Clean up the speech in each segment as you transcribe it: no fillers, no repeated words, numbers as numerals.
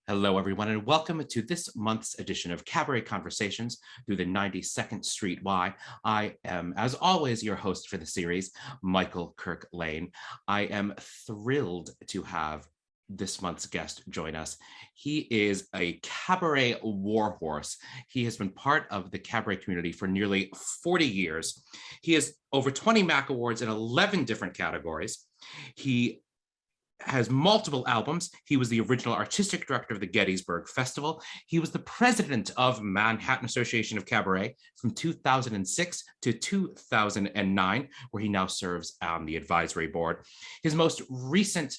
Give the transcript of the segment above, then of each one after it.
Hello, everyone, and welcome to this month's edition of Cabaret Conversations through the 92nd Street Y. I am, as always, your host for the series, Michael Kirk Lane. I am thrilled to have this month's guest join us. He is a cabaret warhorse. He has been part of the cabaret community for nearly 40 years. He has over 20 MAC awards in 11 different categories. He has multiple albums. He was the original artistic director of the Gettysburg Festival. He was the president of Manhattan Association of Cabaret from 2006 to 2009, where he now serves on the advisory board. His most recent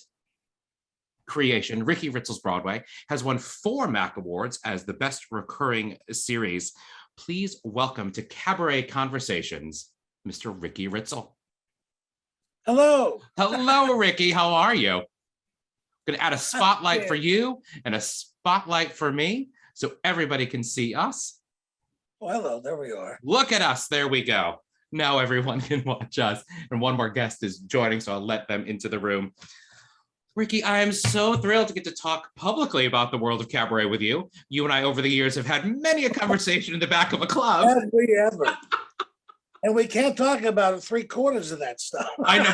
creation, Ricky Ritzel's Broadway, has won 4 MAC awards as the best recurring series. Please welcome to Cabaret Conversations, Mr. Ricky Ritzel. Hello. Hello, Ricky. How are you? I'm going to add a spotlight for you and a spotlight for me so everybody can see us. Oh, hello. There we are. Look at us. There we go. Now everyone can watch us. And one more guest is joining, so I'll let them into the room. Ricky, I am so thrilled to get to talk publicly about the world of cabaret with you. You and I, over the years, have had many a conversation in the back of a club. Have we ever? And we can't talk about 3/4 of that stuff. I know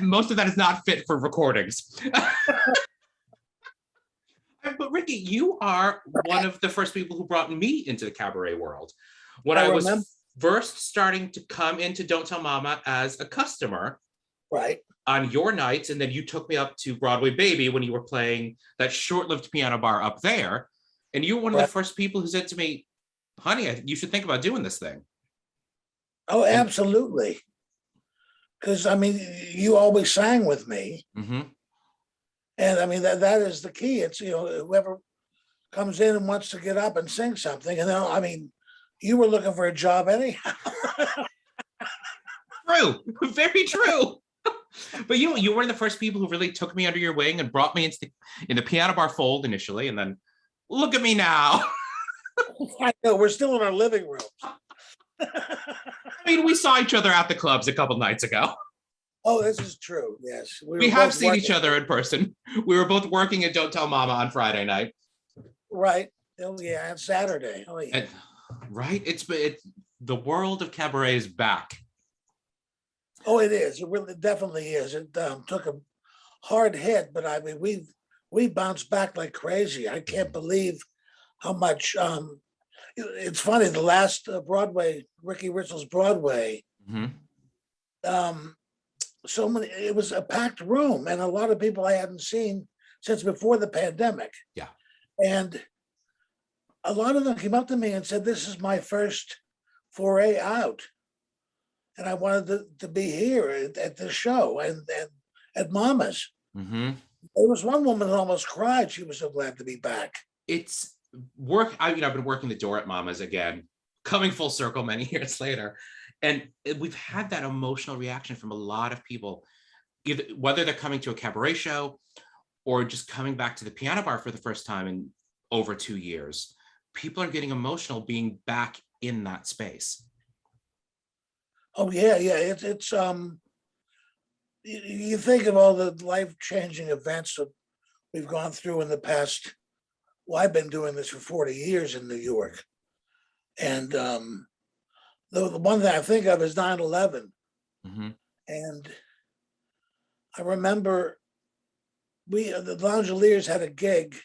most of that is not fit for recordings. But Ricky, you are one of the first people who brought me into the cabaret world. When I was first starting to come into Don't Tell Mama as a customer, right, on your nights, and then you took me up to Broadway Baby when you were playing that short-lived piano bar up there, and you were one of the first people who said to me, honey, you should think about doing this thing. Oh, absolutely. Because, I mean, you always sang with me. Mm-hmm. And, I mean, that is the key. It's, you know, whoever comes in and wants to get up and sing something. And then, I mean, you were looking for a job anyhow. True. Very true. But you were one of the first people who really took me under your wing and brought me into in the piano bar fold initially. And then, look at me now. I know, we're still in our living room. I mean, we saw each other at the clubs a couple nights ago. Oh, this is true. Yes. We have seen each other in person. We were both working at Don't Tell Mama on Friday night. Right. Oh, yeah. And Saturday. Oh, yeah. Right. It's the world of cabaret is back. Oh, it is. It really definitely is. It took a hard hit, but I mean, we bounced back like crazy. I can't believe how much. It's funny. The last Broadway, Ricky Ritzel's Broadway. Mm-hmm. So many. It was a packed room, and a lot of people I hadn't seen since before the pandemic. Yeah. And a lot of them came up to me and said, "This is my first foray out, and I wanted to be here at this show and at Mama's." Mm-hmm. There was one woman that almost cried. She was so glad to be back. It's work. I've been working the door at Mama's again, coming full circle many years later. And we've had that emotional reaction from a lot of people, either, whether they're coming to a cabaret show or just coming back to the piano bar for the first time in over 2 years. People are getting emotional being back in that space. Oh, yeah. It's you think of all the life-changing events that we've gone through in the past. Well, I've been doing this for 40 years in New York. And the one that I think of is 9/11. Mm-hmm. And I remember the Loungeliers had a gig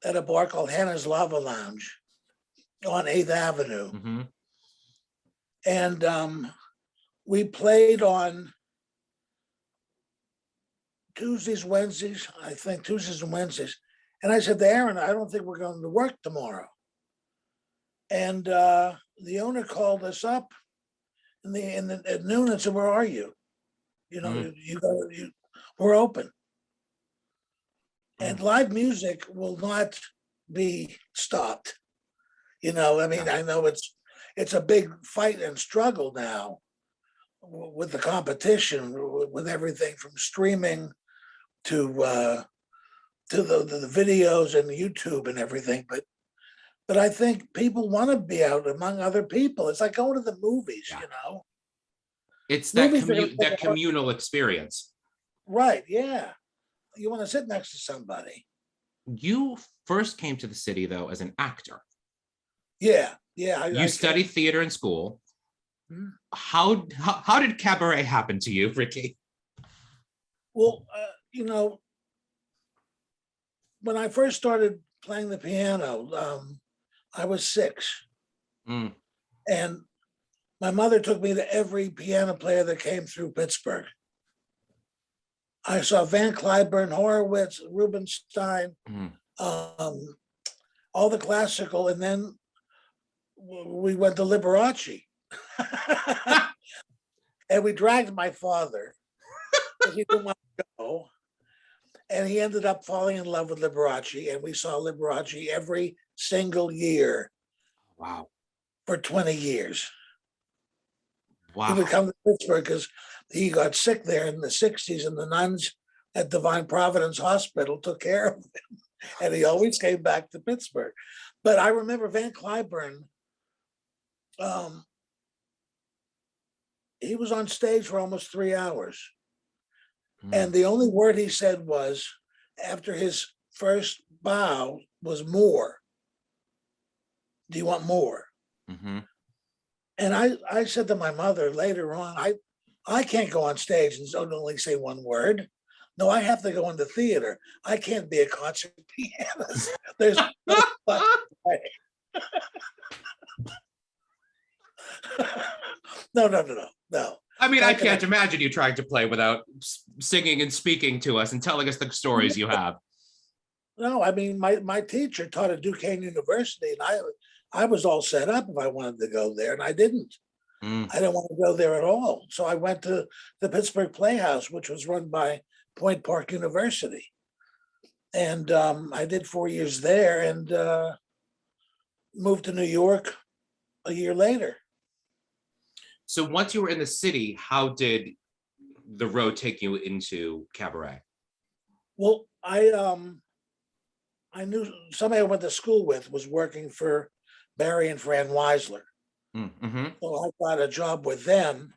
at a bar called Hannah's Lava Lounge on 8th Avenue. Mm-hmm. And we played on Tuesdays, Wednesdays, I think Tuesdays and Wednesdays. And I said to Aaron, I don't think we're going to work tomorrow. And the owner called us up at noon and said, "Where are you? You know, we're open." And live music will not be stopped. You know, I mean, I know it's a big fight and struggle now with the competition, with everything from streaming to the videos and YouTube and everything. But I think people want to be out among other people. It's like going to the movies, you know. It's that communal experience. Right, yeah. You want to sit next to somebody. You first came to the city though as an actor. Yeah. You studied theater in school. Mhm. How did Cabaret happen to you, Ricky? Well, when I first started playing the piano, I was 6, Mm, and my mother took me to every piano player that came through Pittsburgh. I saw Van Cliburn, Horowitz, Rubinstein, mm. um, all the classical, and then we went to Liberace. And we dragged my father because he didn't want to go. And he ended up falling in love with Liberace, and we saw Liberace every single year Wow. for 20 years. He would Wow. come to Pittsburgh because he got sick there in the 60s, and the nuns at Divine Providence Hospital took care of him. And he always came back to Pittsburgh. But I remember Van Cliburn, he was on stage for almost 3 hours. Mm, And the only word he said was, after his first bow, was more. Do you want more? mhm. And I said to my mother later on, I can't go on stage and only say one word. No, I have to go into theater. I can't be a concert pianist. There's no way. No. I mean, I Not gonna. can't imagine you trying to play without singing and speaking to us and telling us the stories you have. No, I mean, my teacher taught at Duquesne University, and I was all set up if I wanted to go there, and I didn't. Mm, I didn't want to go there at all. So I went to the Pittsburgh Playhouse, which was run by Point Park University. And I did 4 years there, and moved to New York a year later. So once you were in the city, how did the road take you into Cabaret? Well, I knew somebody I went to school with was working for Barry and Fran Weisler. Mm-hmm. So I got a job with them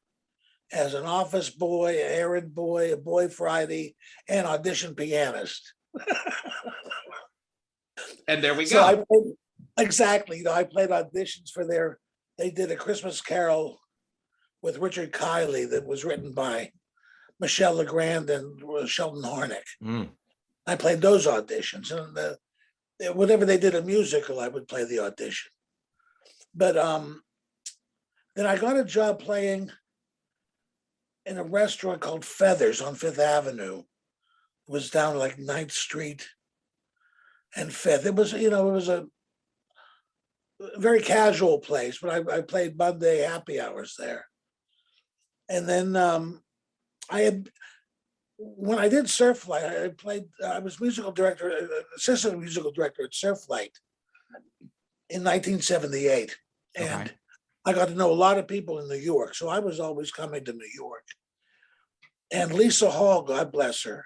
as an office boy, an errand boy, a boy Friday, and audition pianist. And there we So go. exactly, I played auditions for they did a Christmas Carol with Richard Kiley that was written by Michelle Legrand and Sheldon Harnick. Mm, I played those auditions, and whenever they did a musical, I would play the audition. But then I got a job playing in a restaurant called Feathers on Fifth Avenue. It was down like 9th Street and Fifth. It was, it was a very casual place, but I played Monday happy hours there. And then when I did Surflight, I was assistant musical director at Surflight in 1978. And okay. I got to know a lot of people in New York. So I was always coming to New York. And Lisa Hall, God bless her,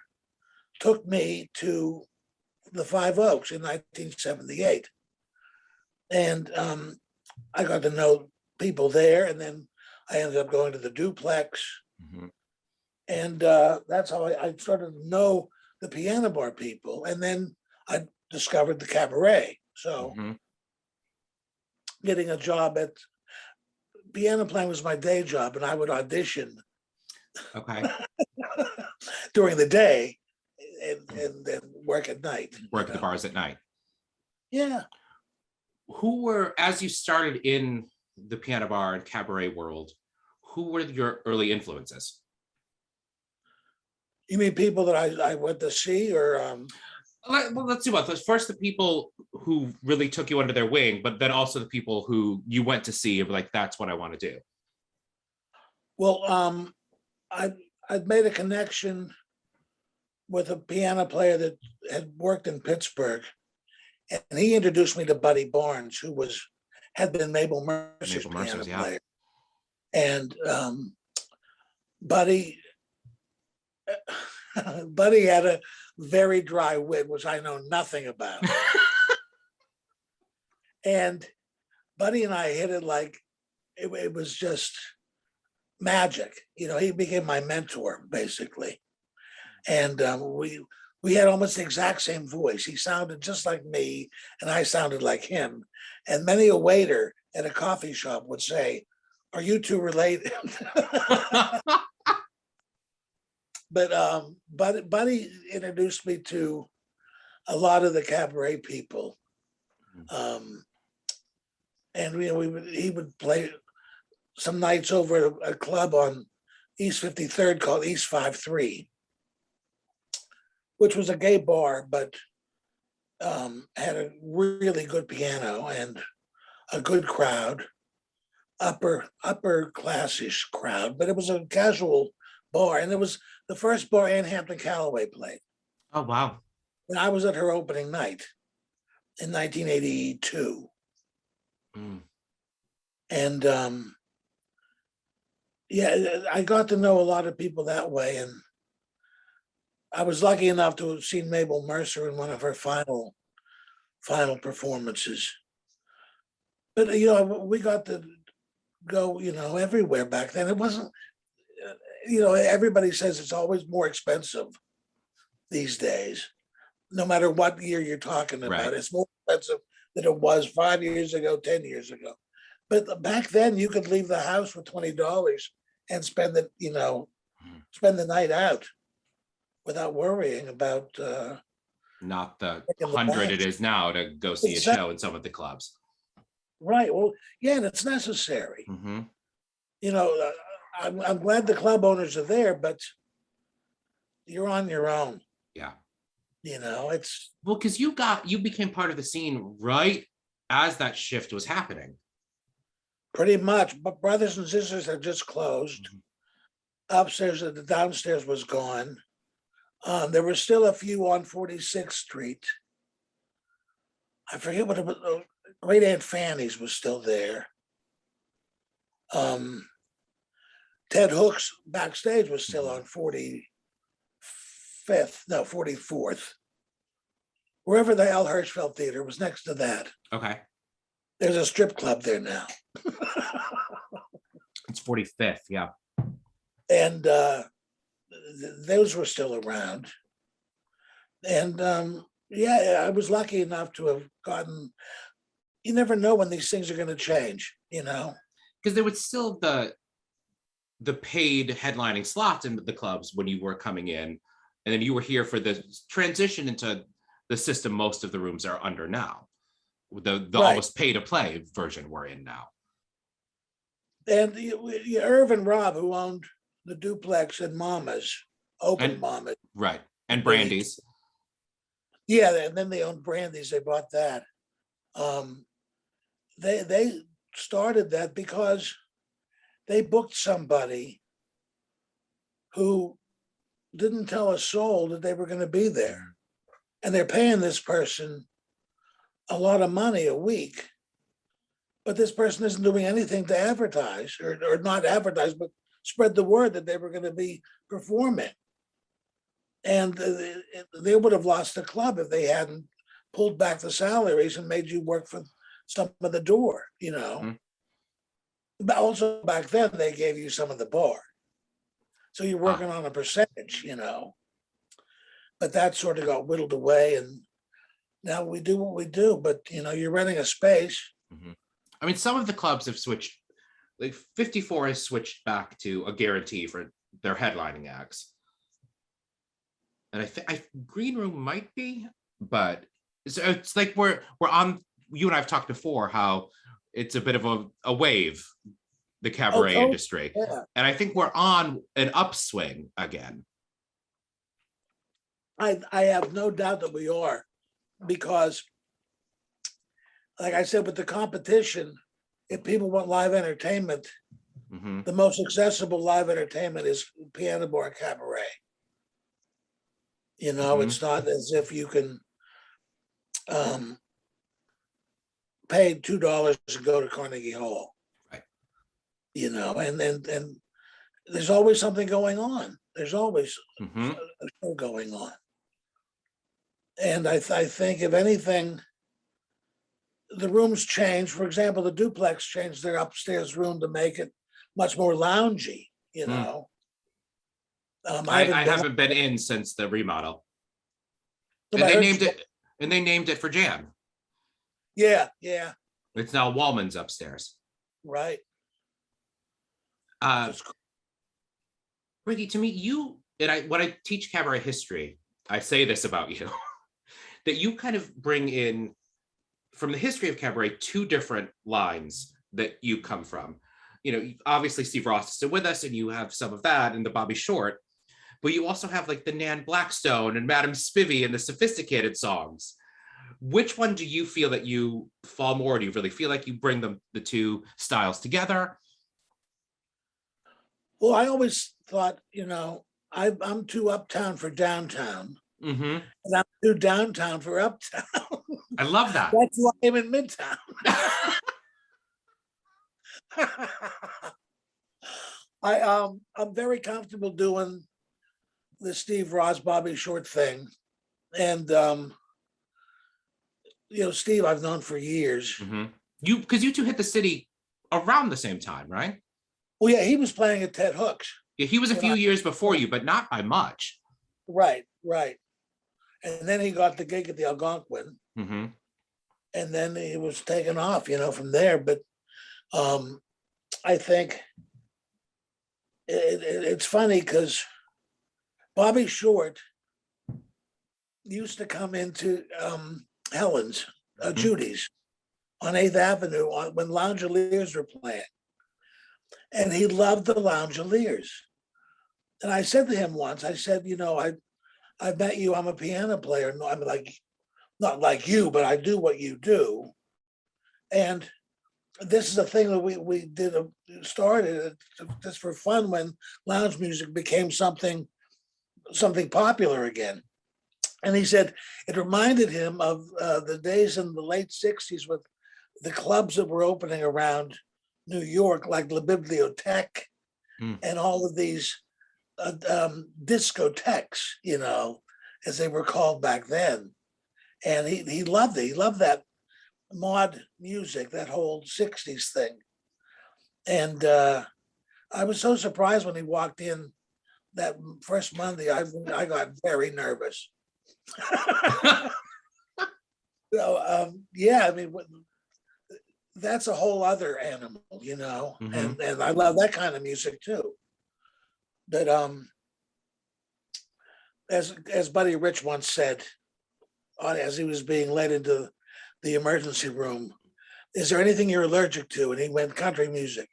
took me to the Five Oaks in 1978. And I got to know people there. And then I ended up going to the Duplex. Mm-hmm. And that's how I started to know the piano bar people. And then I discovered the Cabaret. So Mm-hmm. getting a job at piano playing was my day job, and I would audition Okay. during the day and then work at night. Work at the bars at night. Yeah. Who were, as you started in the piano bar and cabaret world, who were your early influences? You mean people that I went to see, or Well, let's do both. First, the people who really took you under their wing, but then also the people who you went to see and were like, that's what I want to do. well, I'd made a connection with a piano player that had worked in Pittsburgh, and he introduced me to Buddy Barnes, who had been Mabel Mercer's piano player. And Buddy had a very dry wit, which I know nothing about. And Buddy and I hit it like it was just magic. He became my mentor, basically. And we had almost the exact same voice. He sounded just like me, and I sounded like him. And many a waiter at a coffee shop would say, "Are you two related?" But Buddy introduced me to a lot of the cabaret people. And he would play some nights over at a club on East 53rd called East 53, which was a gay bar, but had a really good piano and a good crowd, upper classish crowd, but it was a casual bar, and it was the first bar Ann Hampton Calloway played. Oh, wow. And I was at her opening night in 1982. And yeah, I got to know a lot of people that way, and I was lucky enough to have seen Mabel Mercer in one of her final performances. But we got to go, everywhere back then. It wasn't, everybody says it's always more expensive these days, no matter what year you're talking about. Right. It's more expensive than it was 5 years ago, 10 years ago. But back then, you could leave the house with $20 and spend the night out without worrying about not the breaking the 100 bank. it is now to go see a show in some of the clubs. Right. Well, yeah, and it's necessary. Mm-hmm. I'm glad the club owners are there, but you're on your own. Yeah. It's Well, because you became part of the scene right as that shift was happening. pretty much. But Brothers and Sisters had just closed. Upstairs, the downstairs was gone. There were still a few on 46th Street. I forget what it was. Great Aunt Fanny's was still there. Ted Hook's backstage was still on 44th. Wherever the Al Hirschfeld Theater was next to that. Okay. There's a strip club there now. It's 45th, yeah. And those were still around. And yeah, I was lucky enough to have gotten, you never know when these things are going to change, Because there was still the paid headlining slots in the clubs when you were coming in, and then you were here for the transition into the system most of the rooms are under now. The Right. almost pay to play version we're in now. And Irv and Rob, who owned the duplex and Mama's, open Mama's. Right. And Brandy's. Yeah, and then they owned Brandy's. They bought that. They started that because they booked somebody who didn't tell a soul that they were going to be there. And they're paying this person a lot of money a week. But this person isn't doing anything to advertise or not advertise, but spread the word that they were going to be performing. And they would have lost the club if they hadn't pulled back the salaries and made you work for some of the door, But also back then they gave you some of the bar. So you're working on a percentage, But that sort of got whittled away, and now we do what we do. But you're renting a space. Mm-hmm. I mean, some of the clubs have switched. Like 54 has switched back to a guarantee for their headlining acts, and I think Green Room might be, but it's like we're on. You and I've talked before how it's a bit of a wave, the cabaret industry, Yeah. and I think we're on an upswing again. I have no doubt that we are, because, like I said, with the competition, if people want live entertainment, Mm-hmm. the most accessible live entertainment is piano bar cabaret. It's not as if you can pay $2 to go to Carnegie Hall. Right. And there's always something going on. There's always Mm-hmm. a show going on. And I think, if anything, the rooms changed. For example, the duplex changed their upstairs room to make it much more loungy, I I haven't been in since the remodel. No, And I they heard named it, and they named it for Jan. Yeah, yeah, It's now Wallman's upstairs. right. Uh, That's cool. Ricky, to me, you and I, when I teach cabaret history, I say this about you that you kind of bring in from the history of cabaret two different lines that you come from. You know, obviously Steve Ross is still with us, and you have some of that in the Bobby Short, but you also have like the Nan Blackstone and Madame Spivey and the sophisticated songs. Which one do you feel that you fall more? Do you really feel like you bring the two styles together? Well, I always thought, I'm too uptown for downtown, Mm-hmm. and I'm too downtown for uptown. I love that. That's why I'm in Midtown. I'm very comfortable doing the Steve Ross, Bobby Short thing, and Steve I've known for years. Mm-hmm. Because you two hit the city around the same time, right? Well, yeah, he was playing at Ted Hooks. Yeah, he was a few years before you, but not by much. Right, right. And then he got the gig at the Algonquin, Mm-hmm. and then he was taken off, from there. But I think it's funny because Bobby Short used to come into Helen's, Judy's on 8th Avenue when Loungeliers were playing. And he loved the Loungeliers. And I said to him once, I said, I met you, I'm a piano player. No, I'm like, not like you, but I do what you do. And this is a thing that we did started just for fun when lounge music became something popular again. And he said it reminded him of the days in the late 60s with the clubs that were opening around New York, like La Bibliothèque and all of these discotheques, as they were called back then. And he loved it. He loved that mod music, that whole 60s thing. And I was so surprised when he walked in that first Monday. I got very nervous. So yeah, I mean, that's a whole other animal, Mm-hmm. and I love that kind of music too. But as Buddy Rich once said, as he was being led into the emergency room, is there anything you're allergic to? And he went, country music.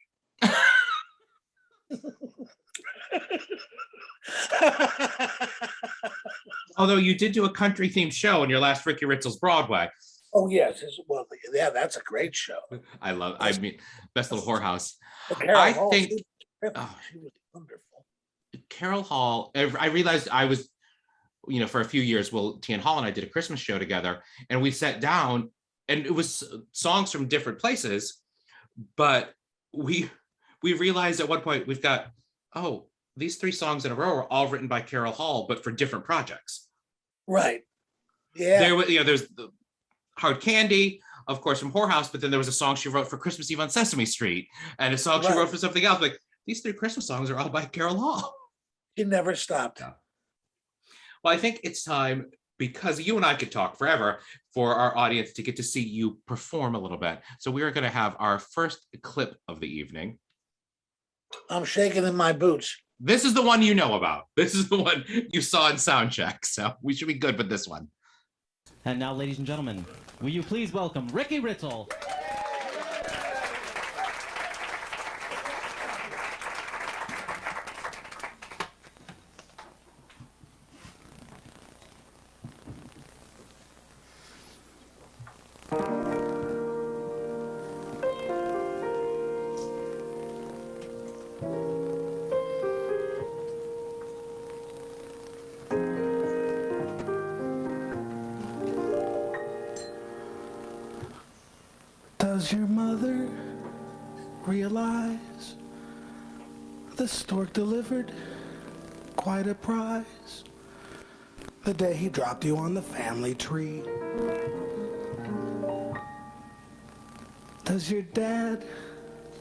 Although you did do a country themed show in your last Ricky Ritzel's Broadway. Oh yes, well, yeah, that's a great show. I mean, Best Little Whorehouse. Carol I Hall, think she was wonderful. Carol Hall, I realized I was, for a few years, Tian Hall and I did a Christmas show together, and we sat down, and it was songs from different places, but we realized at one point we've got, these 3 songs in a row are all written by Carol Hall, but for different projects. Right. Yeah. There's the Hard Candy, of course, from Whorehouse, but then there was a song she wrote for Christmas Eve on Sesame Street, and a song she wrote for something else. Like, these 3 Christmas songs are all by Carol Hall. He never stopped. Yeah. Well, I think it's time, because you and I could talk forever, for our audience to get to see you perform a little bit. So we are going to have our first clip of the evening. I'm shaking in my boots. This is the one you know about. This is the one you saw in Soundcheck. So we should be good with this one. And now, ladies and gentlemen, will you please welcome Ricky Ritzel. Does your mother realize the stork delivered quite a prize the day he dropped you on the family tree? Does your dad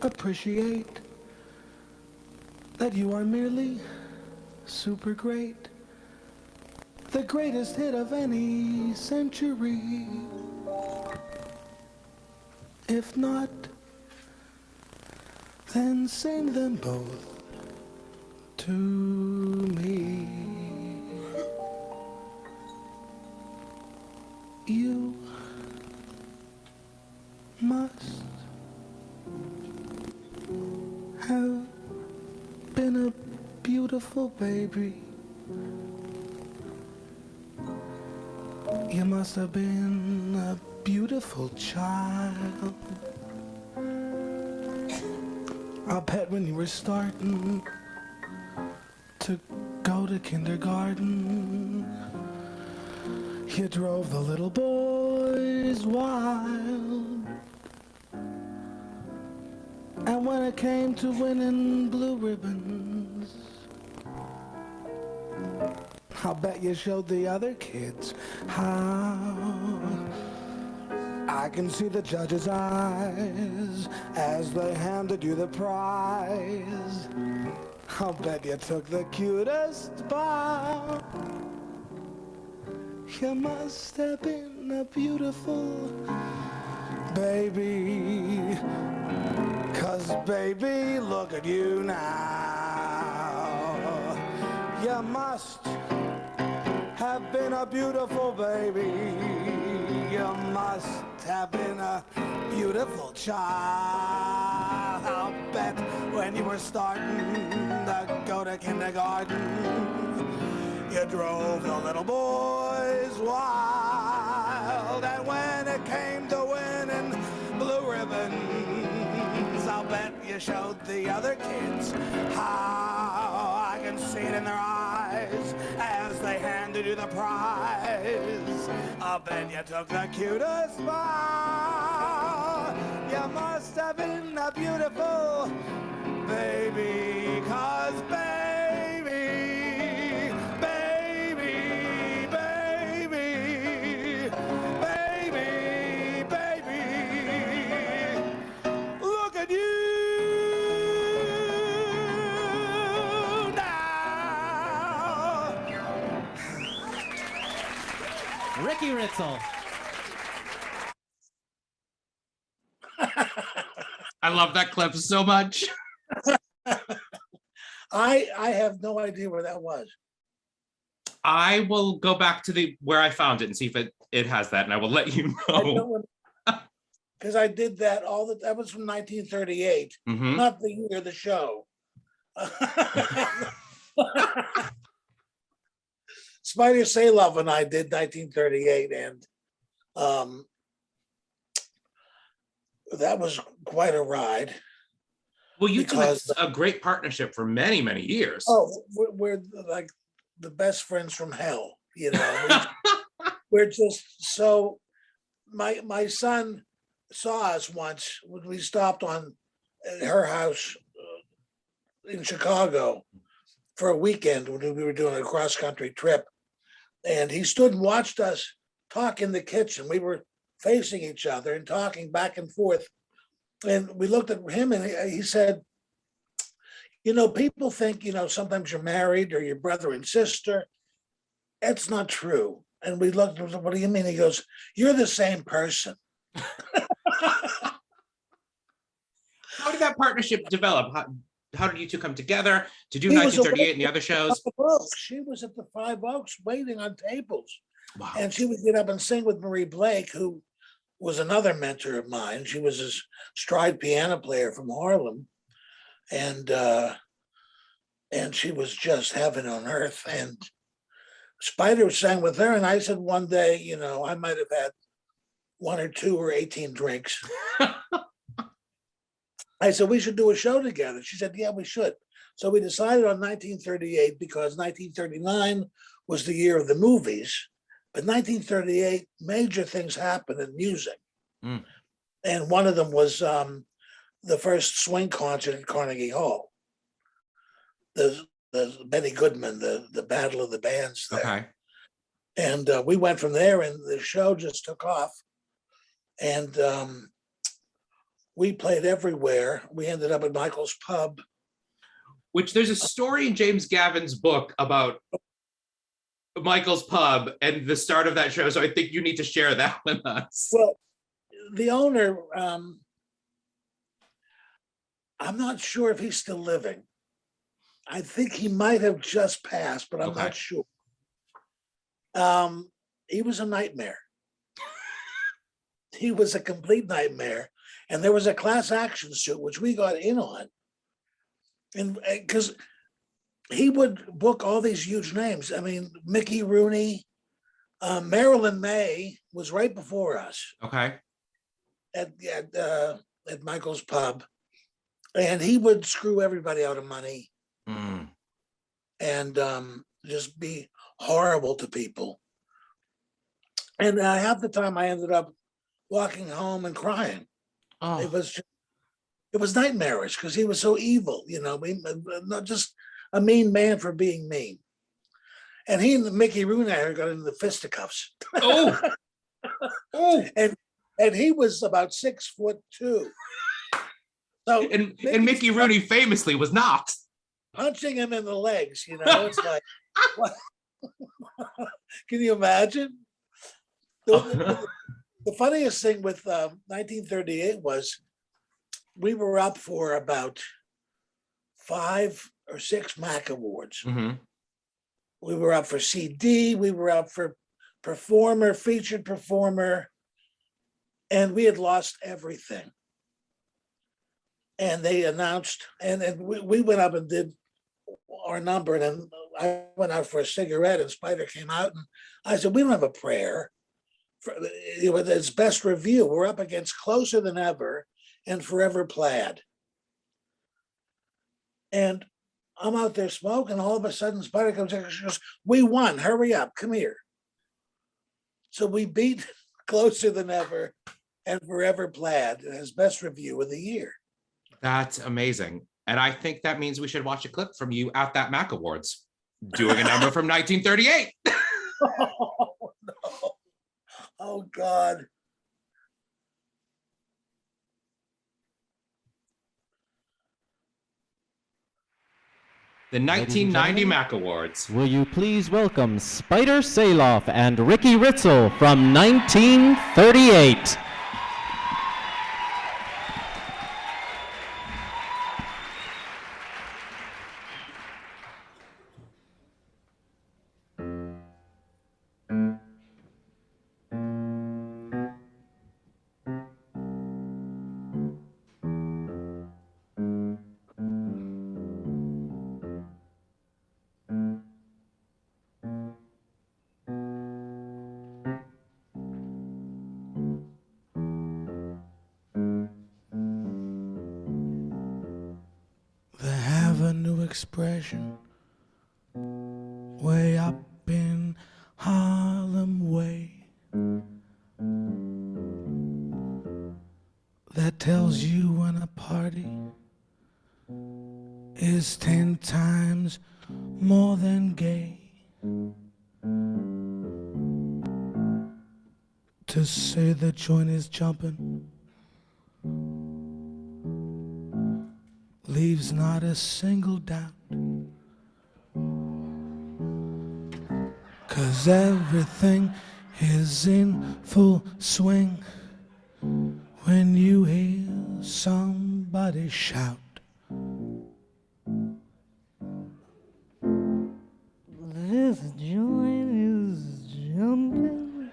appreciate that you are merely super great? the greatest hit of any century. If not, then sing them both to me. You must have been a beautiful baby. You must have been a beautiful child. I bet when you were starting to go to kindergarten, you drove the little boys wild. And when it came to winning blue ribbons, I'll bet you showed the other kids how. I can see the judge's eyes as they handed you the prize. I'll bet you took the cutest bow. You must have been a beautiful baby. 'Cause baby, look at you now. You must have been a beautiful baby. You must have been a beautiful child. I'll bet when you were starting to go to kindergarten, you drove the little boys wild. And when it came to winning blue ribbons, I'll bet you showed the other kids how. I can see it in their eyes as they handed you the prize. I'll bet you took the cutest smile. You must have been a beautiful baby, 'cause baby, baby, baby, baby, baby, look at you now. Ricky Ritzel. I love that clip so much. I have no idea where that was. I will go back to where I found it and see if it has that, and I will let you know. Because I did that that was from 1938, Mhm. not the year of the show. Spider Salov and I did 1938, and that was quite a ride. Well, you two had Because- a great partnership for many, many years. Oh, we're like the best friends from hell, you know. We're just so. My son saw us once when we stopped on at her house in Chicago for a weekend when we were doing a cross country trip, and he stood and watched us talk in the kitchen. We were facing each other and talking back and forth, and we looked at him and he said, "You know, people think, you know, sometimes you're married or your brother and sister. That's not true." And we looked, "What do you mean?" He goes, "You're the same person." How did that partnership develop? How did you two come together to do He was 1938 and the away other shows? at the Oaks. She was at the Five Oaks waiting on tables. Wow. And she would get up and sing with Marie Blake, who was another mentor of mine. She was this stride piano player from Harlem. And she was just heaven on earth. And Spider sang with her. And I said one day, you know, I might have had 1 or 2 or 18 drinks. I said, we should do a show together. She said, yeah, we should. So we decided on 1938 because 1939 was the year of the movies. But 1938, major things happened in music. Mm. And one of them was the first swing concert at Carnegie Hall. The Benny Goodman, the Battle of the Bands there. Okay. And we went from there and the show just took off. And we played everywhere. We ended up at Michael's Pub. Which there's a story in James Gavin's book about Michael's Pub and the start of that show, so I think you need to share that with us. Well, the owner, I'm not sure if he's still living. I think he might have just passed, but I'm not sure. He was a nightmare. He was a complete nightmare. And there was a class action suit, which we got in on. And because he would book all these huge names. I mean, Mickey Rooney, Marilyn May was right before us. Okay. At Michael's Pub. And he would screw everybody out of money and just be horrible to people. And half the time I ended up walking home and crying. Oh. It was nightmarish because he was so evil, not just a mean man for being mean. And he and Mickey Rooney got into the fisticuffs. Oh. Oh. And he was about 6'2". So and Mickey Rooney famously was not. Punching him in the legs, it's like, what? Can you imagine? The funniest thing with 1938 was we were up for about 5 or 6 Mac Awards. Mm-hmm. We were up for CD, we were up for performer, featured performer, and we had lost everything. And they announced, and we went up and did our number, and then I went out for a cigarette, and Spider came out, and I said, we don't have a prayer. It's best review. We're up against Closer Than Ever and Forever Plaid. And I'm out there smoking, all of a sudden Spider comes in and she goes, we won, hurry up, come here. So we beat Closer Than Ever and Forever Plaid as best review of the year. That's amazing. And I think that means we should watch a clip from you at that Mac Awards doing a number from 1938. Oh, no. Oh, God. The 1990 Mac Awards. Will you please welcome Spider Saloff and Ricky Ritzel from 1938. Expression way up in Harlem way that tells you when a party is 10 times more than gay. To say the joint is jumping leaves not a single doubt, 'cause everything is in full swing when you hear somebody shout. This joint is jumping.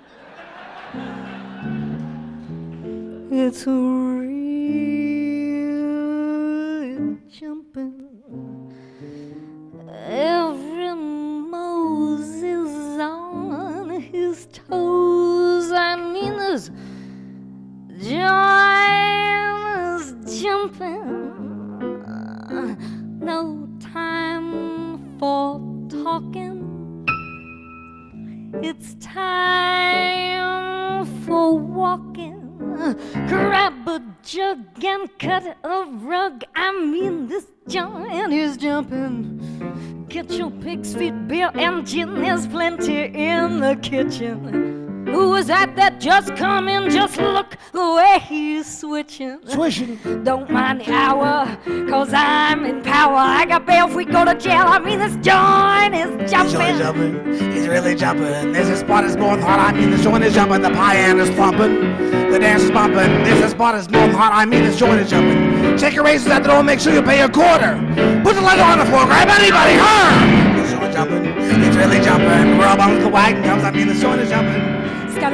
It's real jumping. Every Moses on his toes. I mean, this joint is jumping. No time for talking. It's time for walking. Grab a jug and cut a rug. I mean, this joint is jumping. Get your pig's feet beer and gin. There's plenty in the kitchen. Who is that just come in? Just look the way he's switching. Swishing. Don't mind the hour, cause I'm in power. I got bail if we go to jail. I mean, this joint is jumping. He's jumping. He's really jumping. This spot is more hot. I mean, this joint is jumping. The pie is thumping. The dance is bumping. This spot is more hot. I mean, this joint is jumping. Check your races at the door. Make sure you pay a quarter. Put the leg on the floor. Grab anybody. Her. This joint jumping. He's really jumping. We're up on the wagon comes. I mean, this joint is jumping. Real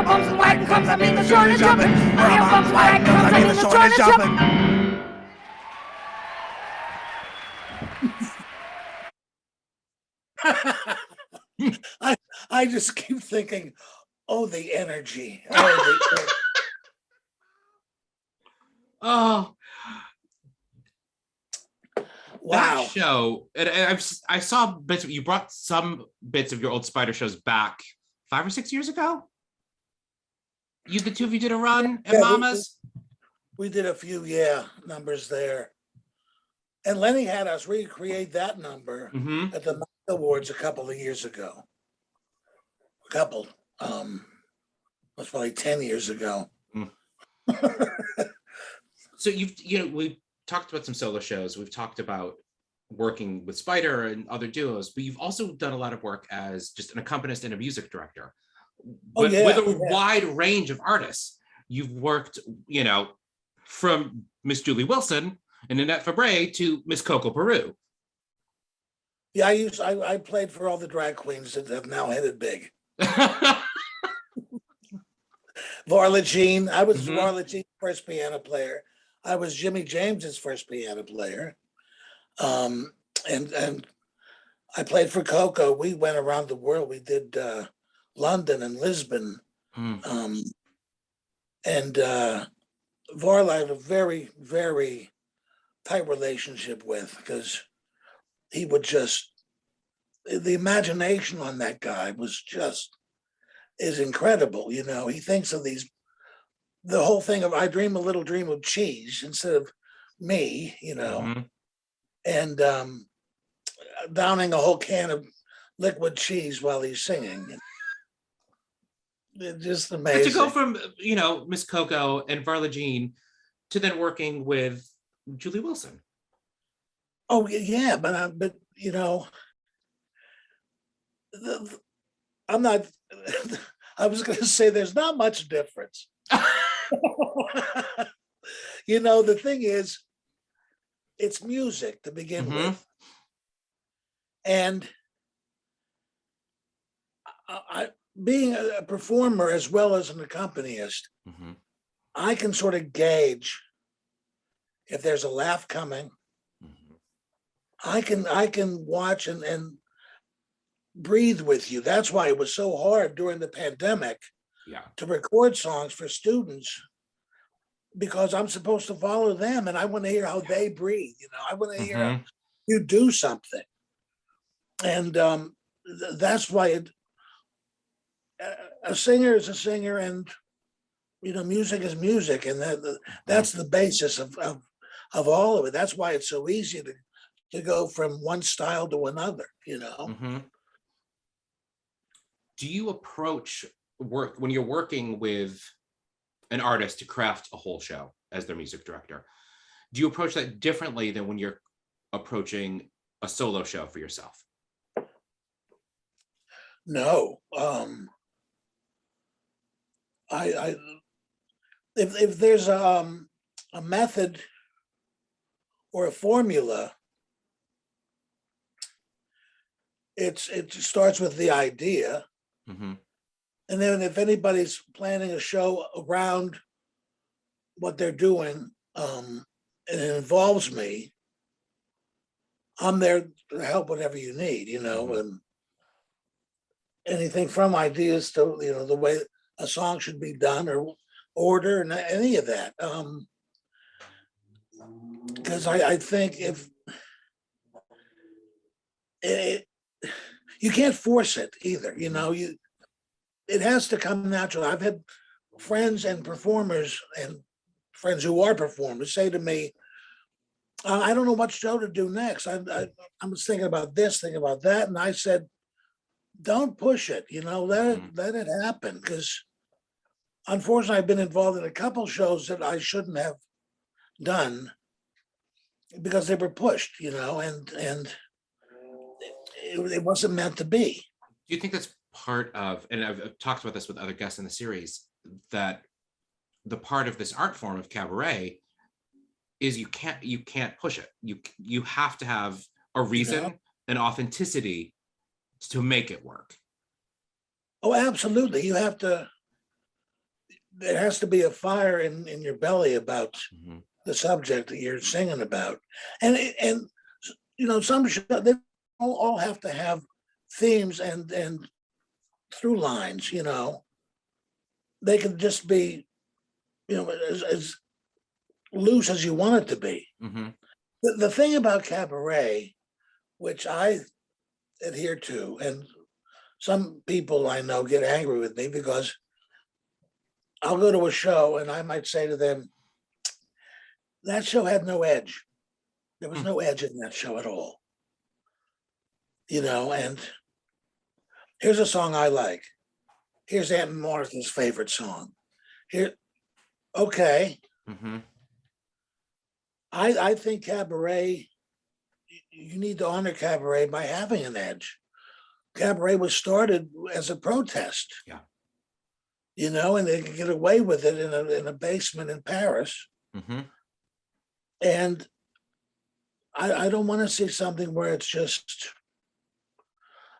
bumps and wagon comes, I mean the joint is jumping. Real bumps and wagon comes, I mean the joint is jumping. I just keep thinking, oh, the energy. Oh, Oh, wow. that show. And I saw bits. You brought some bits of your old Spider shows back 5 or 6 years ago. The two of you did a run at Yeah, Mama's. We did a few, numbers there. And Lenny had us recreate that number Mm-hmm. at the Night Awards a couple of years ago. Was probably 10 years ago. So we've talked about some solo shows. We've talked about working with Spider and other duos, but you've also done a lot of work as just an accompanist and a music director. With a wide range of artists. You've worked, from Miss Julie Wilson and Annette Fabre to Miss Coco Peru. Yeah, I played for all the drag queens that have now headed big. Varla Jean, I was Varla Jean's first piano player. I was Jimmy James's first piano player. And I played for Coco. We went around the world. We did London and Lisbon. And Varla I have a very, very tight relationship with, because he would just, the imagination on that guy is incredible. He thinks of the whole thing of I dream a little dream of cheese instead of me, and downing a whole can of liquid cheese while he's singing. It's just amazing. But to go from, Miss Coco and Varla Jean to then working with Julie Wilson. Oh yeah, but I'm not. I was going to say there's not much difference. The thing is, it's music to begin with, and I being a performer as well as an accompanist, I can sort of gauge if there's a laugh coming. I can watch and breathe with you. That's why it was so hard during the pandemic to record songs for students, because I'm supposed to follow them and I want to hear how they breathe. I want to hear how you do something. And that's why a singer is a singer, and music is music, and that's the basis of all of it. That's why it's so easy to go from one style to another. Do you approach work when you're working with an artist to craft a whole show as their music director? Do you approach that differently than when you're approaching a solo show for yourself? No. If there's a method or a formula, it starts with the idea. And then if anybody's planning a show around what they're doing, and it involves me, I'm there to help whatever you need, and anything from ideas to, the way a song should be done or order and any of that. Because I think if you can't force it either. You know, it has to come natural. I've had friends and performers and friends who are performers say to me, I don't know what show to do next. I was thinking about this, thinking about that. And I said, don't push it, you know, let it happen. Because unfortunately, I've been involved in a couple shows that I shouldn't have done because they were pushed, you know, and it wasn't meant to be. Do you think that's part of, and I've talked about this with other guests in the series, that the part of this art form of cabaret is you can't push it. You have to have a reason, an authenticity to make it work. Oh, absolutely. You have to, there has to be a fire in your belly about the subject that you're singing about. And you know, some shows, they all have to have themes and through lines, you know. They can just be, you know, as loose as you want it to be. The thing about cabaret, which I adhere to, and some people I know get angry with me because I'll go to a show and I might say to them, that show had no edge. There was no edge in that show at all. You know, and here's a song I like. Here's Aunt Martha's favorite song. Here, okay. I think cabaret, you need to honor cabaret by having an edge. Cabaret was started as a protest. Yeah. You know, and they could get away with it in a basement in Paris. And I don't want to see something where it's just,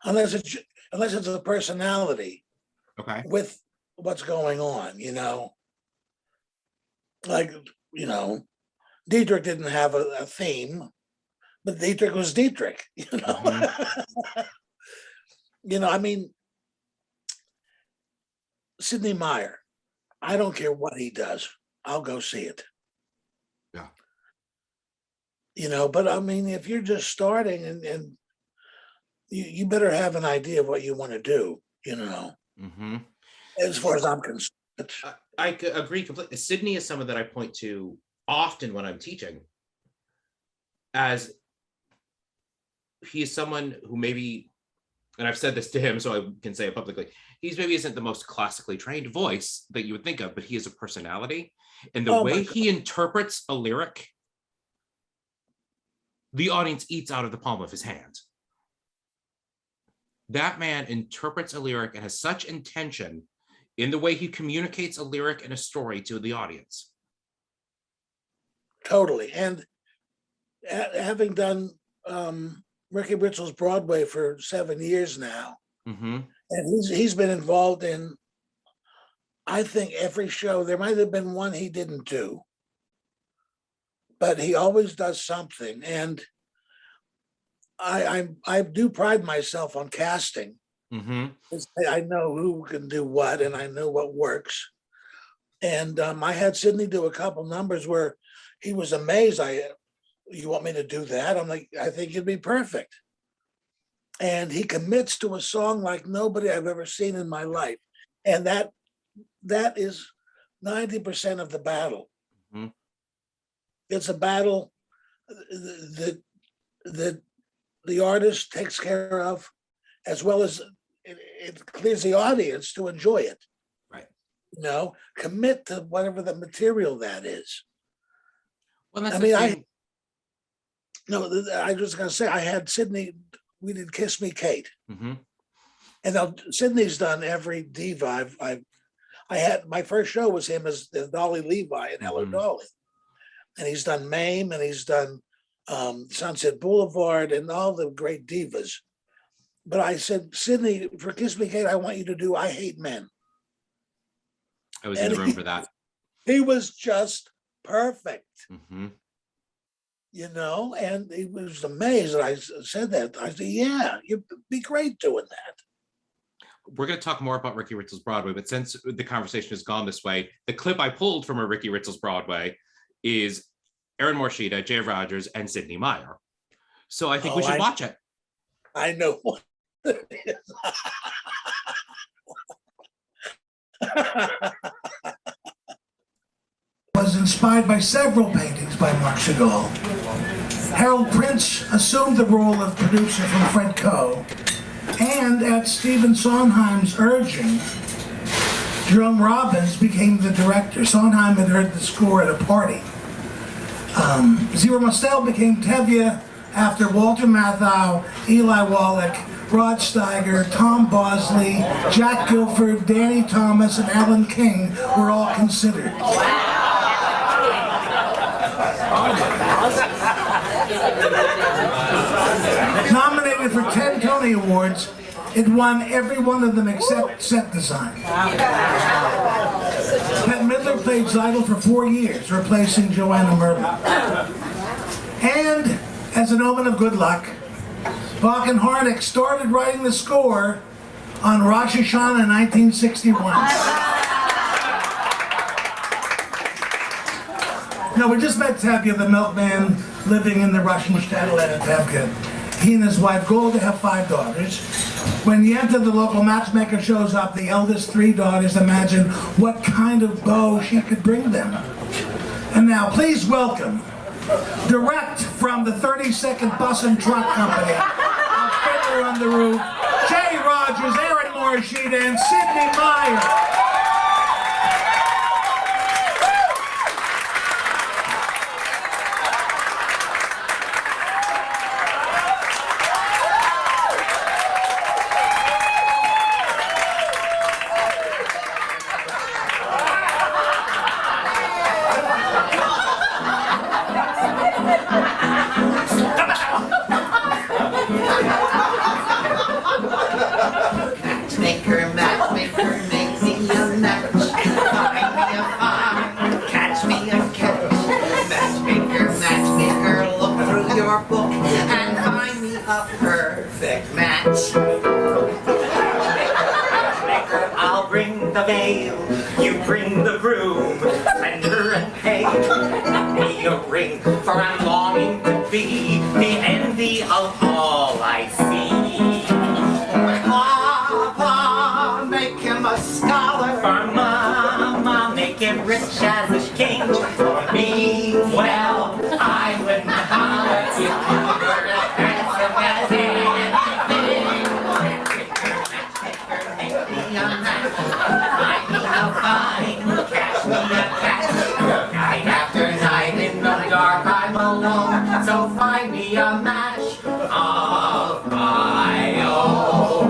unless it's a personality with what's going on, you know. Like, you know, Dietrich didn't have a theme, but Dietrich was Dietrich, you know. You know, I mean, Sidney Meyer, I don't care what he does, I'll go see it. Yeah. You know, but I mean, if you're just starting and you better have an idea of what you want to do, you know, as far as I'm concerned. I agree completely. Sidney is someone that I point to often when I'm teaching, as he is someone who maybe, and I've said this to him so I can say it publicly, he's maybe isn't the most classically trained voice that you would think of, but he has a personality, and the way he interprets a lyric, the audience eats out of the palm of his hand. That man interprets a lyric and has such intention in the way he communicates a lyric and a story to the audience. Totally. And having done Ricky Ritzel's Broadway for 7 years now, and he's been involved in, I think, every show. There might have been one he didn't do, but he always does something. And I do pride myself on casting. I know who can do what, and I know what works. And I had Sidney do a couple numbers where he was amazed. You want me to do that? I'm like, I think you'd be perfect. And he commits to a song like nobody I've ever seen in my life. And that is 90% of the battle. It's a battle that the artist takes care of, as well as it clears the audience to enjoy it. Right. You know, commit to whatever the material that is. Well, that's I mean, I was going to say, I had Sidney, we did Kiss Me Kate. And now Sidney's done every diva. I had, my first show was him as Dolly Levi and Hello Dolly. And he's done Mame, and he's done Sunset Boulevard and all the great divas. But I said, Sidney, for Kiss Me Kate, I want you to do I Hate Men. I was in the room for that. He was just perfect. You know, and he was amazed that I said that. I said, yeah, you'd be great doing that. We're going to talk more about Ricky Ritzel's Broadway, but since the conversation has gone this way, the clip I pulled from a Ricky Ritzel's Broadway is Erin Morishita, Jay Rogers, and Sidney Meyer. So I think we should watch it. I know what Was inspired by several paintings by Marc Chagall. Harold Prince assumed the role of producer from Fred Coe, and at Stephen Sondheim's urging, Jerome Robbins became the director. Sondheim had heard the score at a party. Zero Mostel became Tevye after Walter Matthau, Eli Wallach, Rod Steiger, Tom Bosley, Jack Guilford, Danny Thomas, and Alan King were all considered. Nominated for 10 Tony Awards, it won every one of them except set design. Bette Midler played Zeidel for 4 years, replacing Joanna Merlin. And, as an omen of good luck, Bach and Harnick started writing the score on Rosh Hashanah in 1961. No, we just met Tevye, the milkman living in the Russian shtetl Tevye. He and his wife Golda have 5 daughters. When Yenta, the local matchmaker, shows up, the eldest 3 daughters imagine what kind of beau she could bring them. And now, please welcome, direct from the 32nd Bus and Truck Company, a Fiddler on the Roof, Jay Rogers, Aaron Morishita, and Sidney Meyer. Matchmaker, make me a match. Find me a find, catch me a catch. Matchmaker, look through your book and find me a perfect match. Matchmaker, I'll bring the veil, you bring the broom, slender and pale. Me a ring, for I'm longing to be the envy of all I see. Make him a scholar, for Mama, make him rich as a king. For me, well, I wouldn't holler if you were as handsome as anything. Make me a match, find me a fine, catch me a catch. Night after night in the dark I'm alone, so find me a match of my own.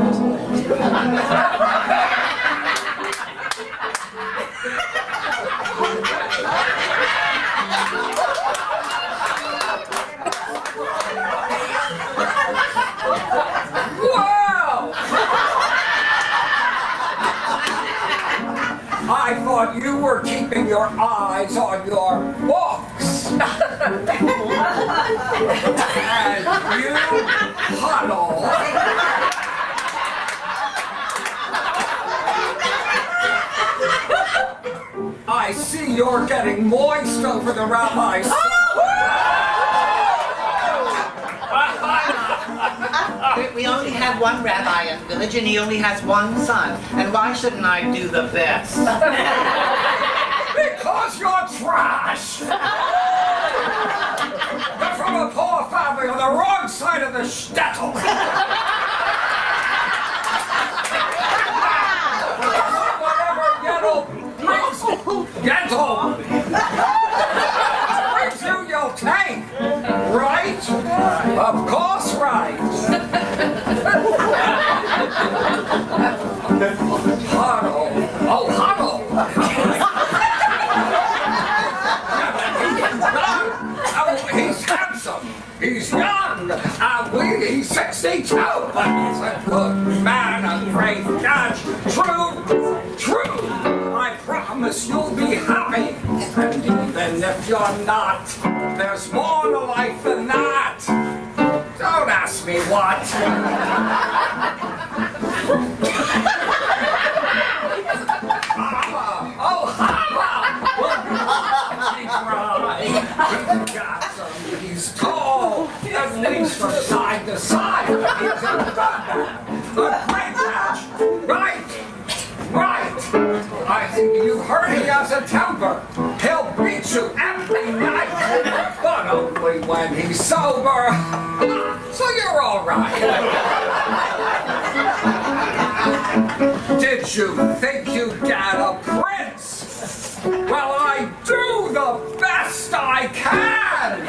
I thought you were keeping your eyes on your books. And you huddle. I see you're getting moist over the rabbi's. We only have one rabbi in the village and he only has one son. And why shouldn't I do the best? Because you're trash! You're from a poor family on the wrong side of the shtetl. Whatever Yentl brings you, you'll take. Right? Of course, right. Huddle. Oh, huddle. He's handsome. He's young. He's 62. But he's a good man, a great judge. True. I promise you'll be happy. And even if you're not, there's more to life than that. Don't ask me what. He's tall, at least from side to side. He's a good man. great match. Right. I think you've heard he has a temper. He'll beat you every night, but only when he's sober. So you're all right. Did you think you'd get a prince? Well, I do the best I can.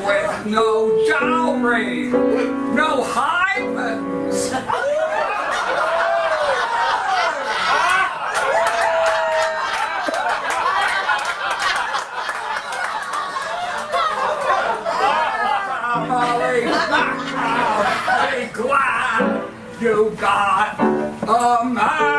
With no dowry, no hymens. Molly, be glad you got a man.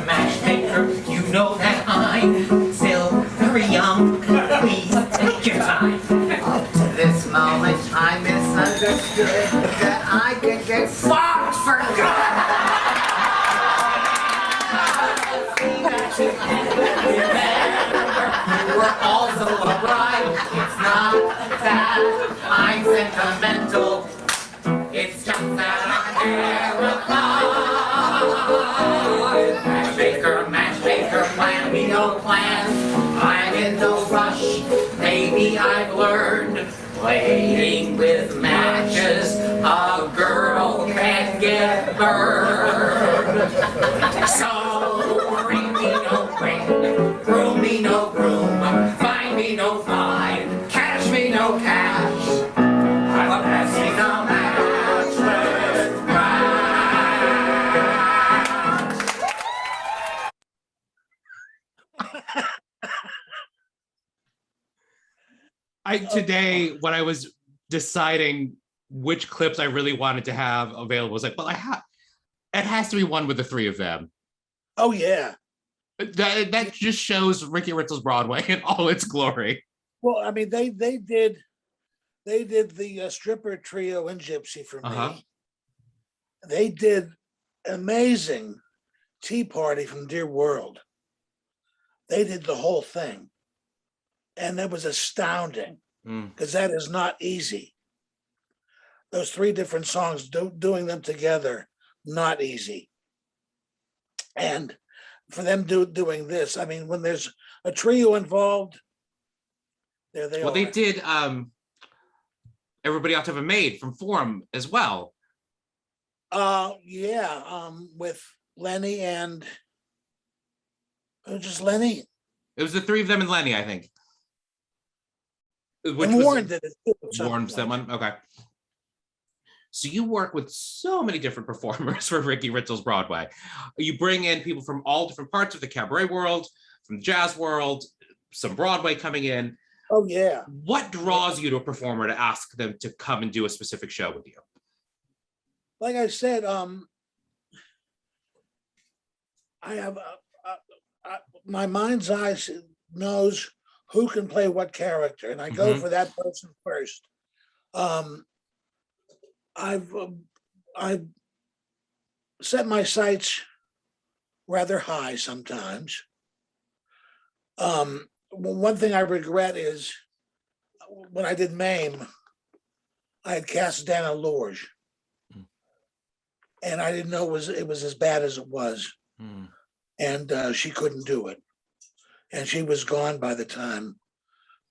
Matchmaker, you know that I'm still very young. Please take your time. Up to this moment, I misunderstood that I could get fucked for good. You were also a bride. It's not that I'm sentimental. It's just that I'm terrified. Matchmaker, plan me no plan. I'm in no rush. Maybe I've learned playing with matches. A girl can get burned. So bring me no ring, groom me no groom, find me no fine, cash me no cash. I'm passing a match with Today, when I was deciding which clips I really wanted to have available, I was like, well, it has to be one with the three of them. Oh yeah. That just shows Ricky Ritzel's Broadway in all its glory. Well, I mean, they did the stripper trio in Gypsy for me. They did amazing Tea Party from Dear World. They did the whole thing, and it was astounding because that is not easy. Those three different songs, doing them together, not easy. And for them doing this, I mean, when there's a trio involved, there they are. Well, they did Everybody Ought to Have a Maid from Forum as well. With Lenny and just Lenny. It was the three of them and Lenny, I think. And Warren did it too. Warren's that one? Okay. So you work with so many different performers for Ricky Ritzel's Broadway. You bring in people from all different parts of the cabaret world, from the jazz world, some Broadway coming in. Oh, yeah. What draws you to a performer to ask them to come and do a specific show with you? Like I said, I have my mind's eye knows who can play what character, and I go for that person first. I've set my sights rather high sometimes. One thing I regret is when I did MAME, I had cast Dana Lorge, and I didn't know it was as bad as it was, and she couldn't do it, and she was gone by the time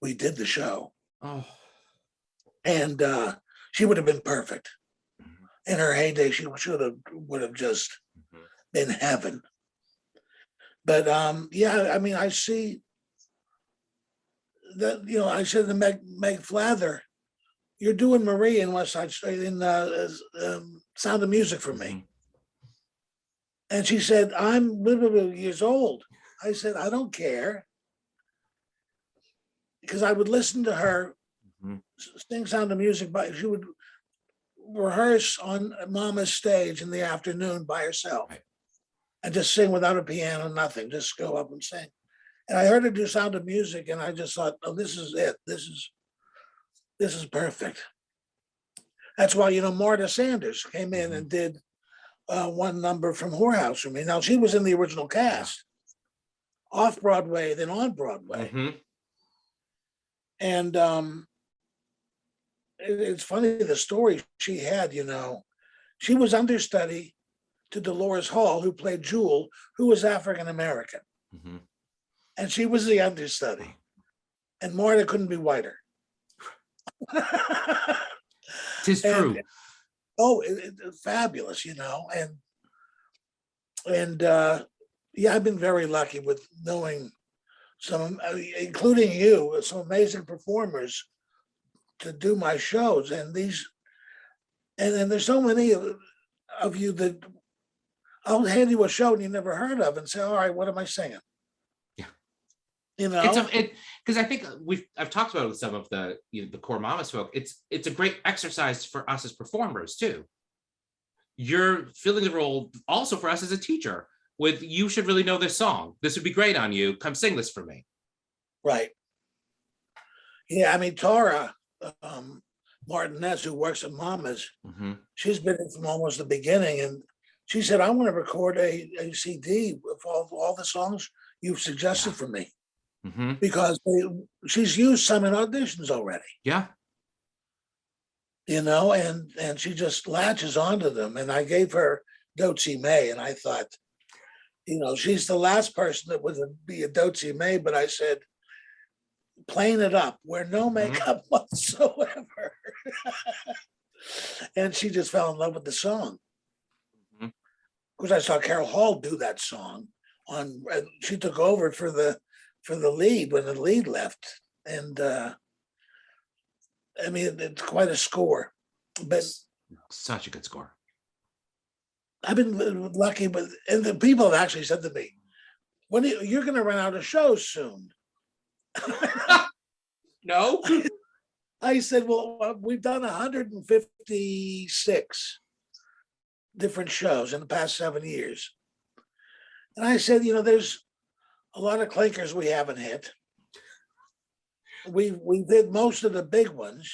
we did the show. And she would have been perfect. In her heyday, she would have just been heaven. But yeah, I mean, I see that, you know, I said to Meg Flather, you're doing Marie in West Side Story in Sound of Music for me. And she said, I'm blah, blah, blah, years old. I said, I don't care. Because I would listen to her sing Sound of Music, but she would rehearse on Mama's stage in the afternoon by herself and just sing without a piano, nothing, just go up and sing. And I heard her do Sound of Music, and I just thought, oh, this is it. This is perfect. That's why, you know, Marta Sanders came in and did one number from Whorehouse for me. Now, she was in the original cast off Broadway than on Broadway. Mhm. And it's funny the story she had, she was understudy to Dolores Hall, who played Jewel, who was African American. Mhm. And she was the understudy. And Marta couldn't be whiter. Tis true. It's fabulous, and yeah, I've been very lucky with knowing some, including you, some amazing performers to do my shows. And then there's so many of you that I'll hand you a show and you never heard of and say, all right, what am I singing? Yeah. Because I think I've talked about it with some of the core Mamas folk. It's a great exercise for us as performers too. You're filling the role also for us as a teacher with, you should really know this song. This would be great on you. Come sing this for me. right. Yeah, I mean, Tara Martinez, who works at Mama's, Mhm. she's been in from almost the beginning. And she said, I want to record a CD of all the songs you've suggested for me. Mhm. Because she's used some in auditions already, Yeah. and she just latches onto them. And I gave her Dotsy May, and I thought, she's the last person that would be a Dotsy May, but I said, playing it up, wear no makeup whatsoever. And she just fell in love with the song. Mhm. Because I saw Carol Hall do that song she took over for the lead when the lead left. And I mean, it's quite a score, but Such a good score. I've been lucky and the people have actually said to me, when you're going to run out of shows soon. No. I said, well, we've done 156 different shows in the past 7 years. And I said, there's a lot of clinkers we haven't hit. We did most of the big ones.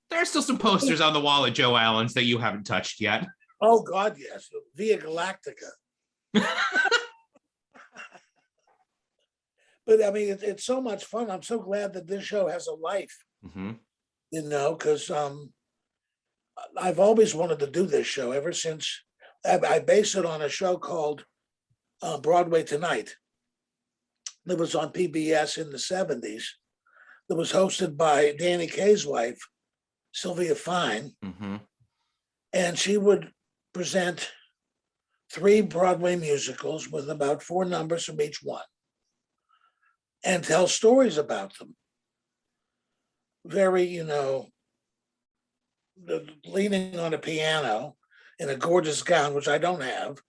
There are still some posters on the wall at Joe Allen's that you haven't touched yet. Oh God, yes. Via Galactica. But I mean, it's so much fun. I'm so glad that this show has a life, Mhm. because I've always wanted to do this show ever since I based it on a show called Broadway Tonight. That was on PBS in the 70s. That was hosted by Danny Kaye's wife, Sylvia Fine. Mhm. And she would present 3 Broadway musicals with about 4 numbers from each one and tell stories about them. Very, leaning on a piano in a gorgeous gown, which I don't have,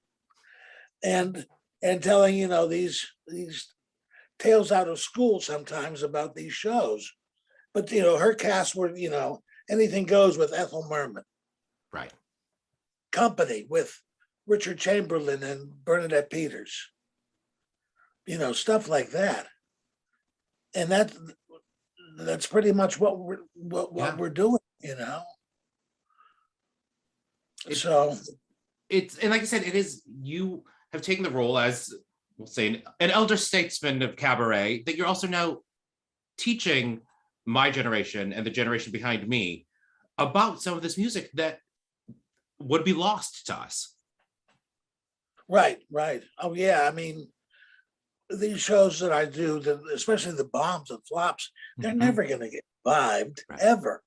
and telling, these tales out of school sometimes about these shows. But, her cast were, anything goes with Ethel Merman. Right. Company with Richard Chamberlain and Bernadette Peters, stuff like that. And that's pretty much what we're doing, So It's, and like I said, it is, you have taken the role as, we'll say, an elder statesman of Cabaret, that you're also now teaching my generation and the generation behind me about some of this music that would be lost to us. right. Oh yeah, I mean, these shows that I do, especially the bombs and flops, they're Mhm. never going to get revived, Right. ever.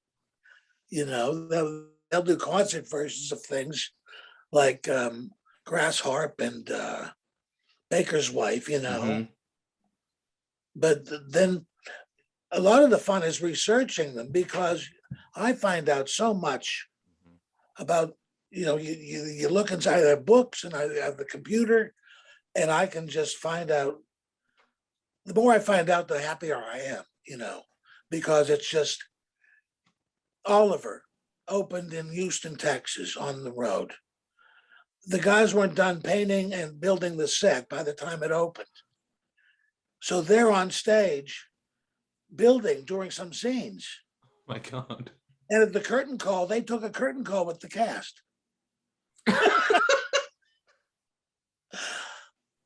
They'll do concert versions of things like Grass Harp and Baker's Wife, Mhm. But then a lot of the fun is researching them, because I find out so much about, you look inside their books, and I have the computer, and I can just find out. The more I find out, the happier I am, because it's just Oliver opened in Houston, Texas on the road. The guys weren't done painting and building the set by the time it opened. So they're on stage building during some scenes. My God. And at the curtain call, they took a curtain call with the cast.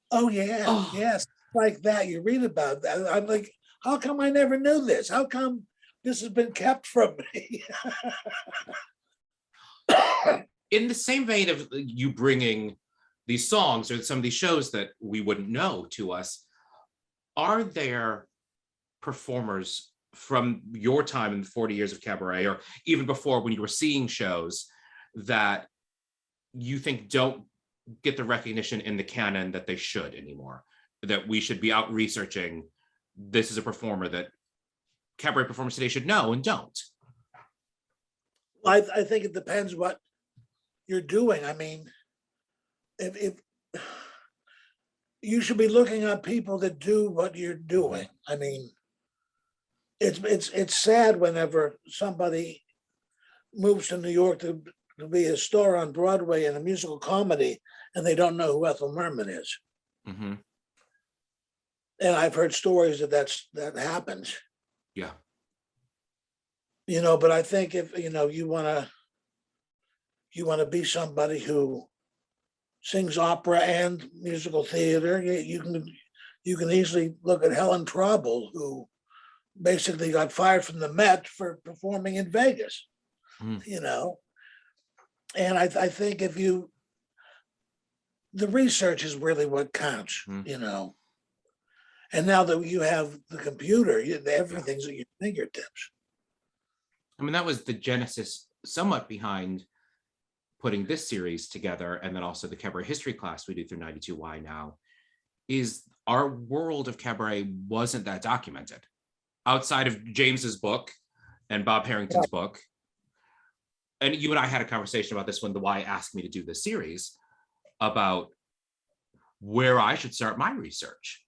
Oh yeah, Oh. yes. like that. You read about that. I'm like, how come I never knew this? How come this has been kept from me? In the same vein of you bringing these songs or some of these shows that we wouldn't know to us, are there performers from your time in the 40 years of Cabaret, or even before when you were seeing shows, that you think don't get the recognition in the canon that they should anymore? That we should be out researching, this is a performer that Cabaret performers today should know and don't? I think it depends what you're doing. I mean, if you should be looking at people that do what you're doing. I mean, it's sad whenever somebody moves to New York to be a star on Broadway in a musical comedy and they don't know who Ethel Merman is. Mm-hmm. And I've heard stories that happens. Yeah. You know, but I think if you want to be somebody who sings opera and musical theater, you can easily look at Helen Trauble, who basically got fired from the Met for performing in Vegas. You know, and I think the research is really what counts. You know, and now that you have the computer, everything's at your fingertips. I mean, that was the genesis somewhat behind putting this series together, and then also the Cabaret history class we do through 92Y now, is our world of Cabaret wasn't that documented. Outside of James's book and Bob Harrington's book, and you and I had a conversation about this when the Y asked me to do this series, about where I should start my research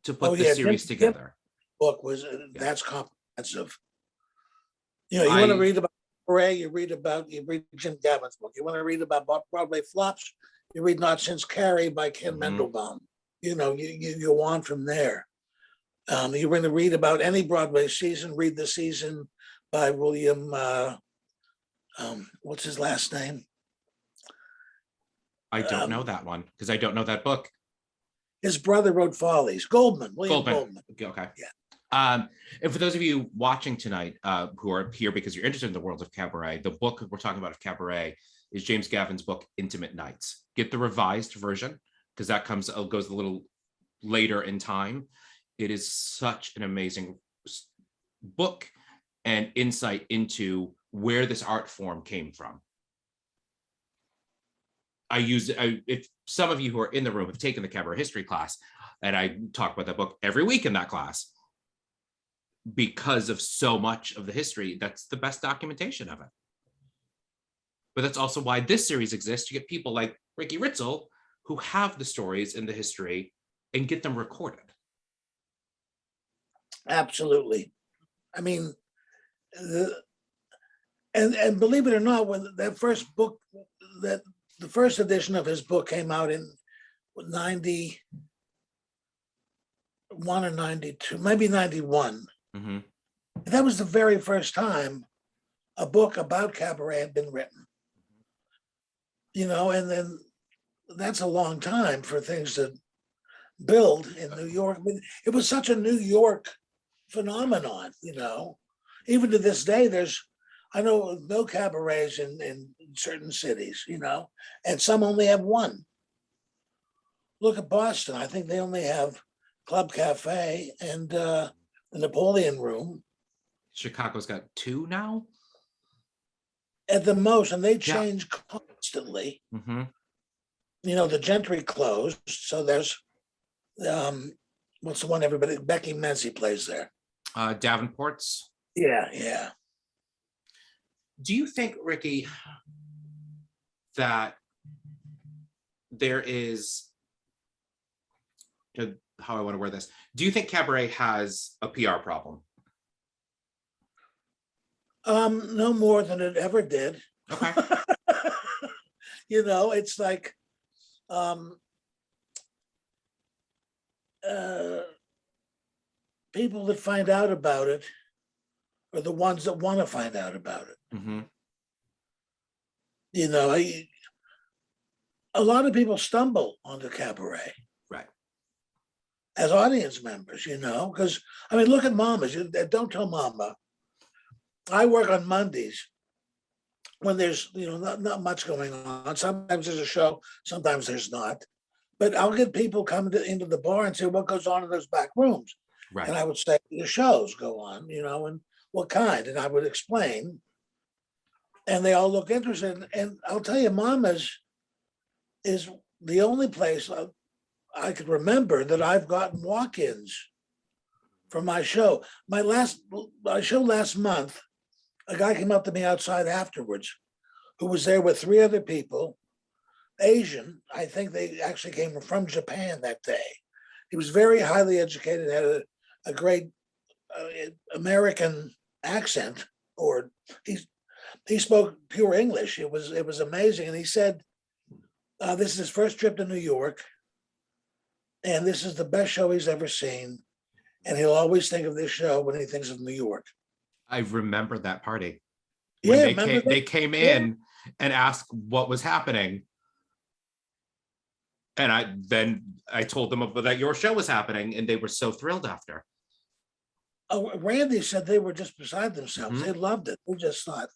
to put this series together. Book was that's comprehensive. You know, you want to read about Cabaret, you read Jim Gavin's book. You want to read about Broadway flops, you read Not Since Carrie by Ken Mendelbaum. You know, you go on from there. You want to read about any Broadway season, read the season by William, what's his last name? I don't know that one because I don't know that book. His brother wrote Follies. William Goldman. Okay. Yeah. And for those of you watching tonight who are here because you're interested in the world of Cabaret, the book we're talking about of Cabaret is James Gavin's book, Intimate Nights. Get the revised version because that goes a little later in time. It is such an amazing book and insight into where this art form came from. If some of you who are in the room have taken the Cabaret history class, and I talk about that book every week in that class, because of so much of the history, that's the best documentation of it. But that's also why this series exists, to get people like Ricky Ritzel who have the stories and the history and get them recorded. Absolutely. I mean, and believe it or not, when that first book, the first edition of his book came out in 91 or 92, maybe 91. Mm-hmm. That was the very first time a book about Cabaret had been written. You know, and then that's a long time for things to build in New York. I mean, it was such a New York phenomenon, you know. Even to this day, I know no cabarets in certain cities, you know, and some only have one. Look at Boston. I think they only have Club Cafe and the Napoleon Room. Chicago's got 2 now? At the most, and they change constantly. Mm-hmm. You know, the Gentry closed, so there's, what's the one everybody, Becky Menzie plays there. Davenport's. Yeah. Do you think, Ricky, that there is, how I want to word this, do you think Cabaret has a PR problem? No more than it ever did. Okay. You know, it's like people that find out about it are the ones that want to find out about it. Mm-hmm. You know, a lot of people stumble onto Cabaret. Right. as audience members, because I mean, look at mamas. Don't tell mama. I work on Mondays when there's not much going on. Sometimes there's a show, sometimes there's not. But I'll get people coming into the bar and say, what goes on in those back rooms? Right. And I would say, the shows go on, and what kind? And I would explain. And they all look interested. And I'll tell you, Mama's is the only place I could remember that I've gotten walk-ins for my show. My show last month, a guy came up to me outside afterwards who was there with 3 other people, Asian. I think they actually came from Japan that day. He was very highly educated, had a great American accent, or he spoke pure English. It was amazing. And he said, this is his first trip to New York, and this is the best show he's ever seen. And he'll always think of this show when he thinks of New York. I remember that party. Yeah, They came in and asked what was happening. And I told them that your show was happening, and they were so thrilled after. Oh, Randy said they were just beside themselves. Mm-hmm. They loved it. They just thought,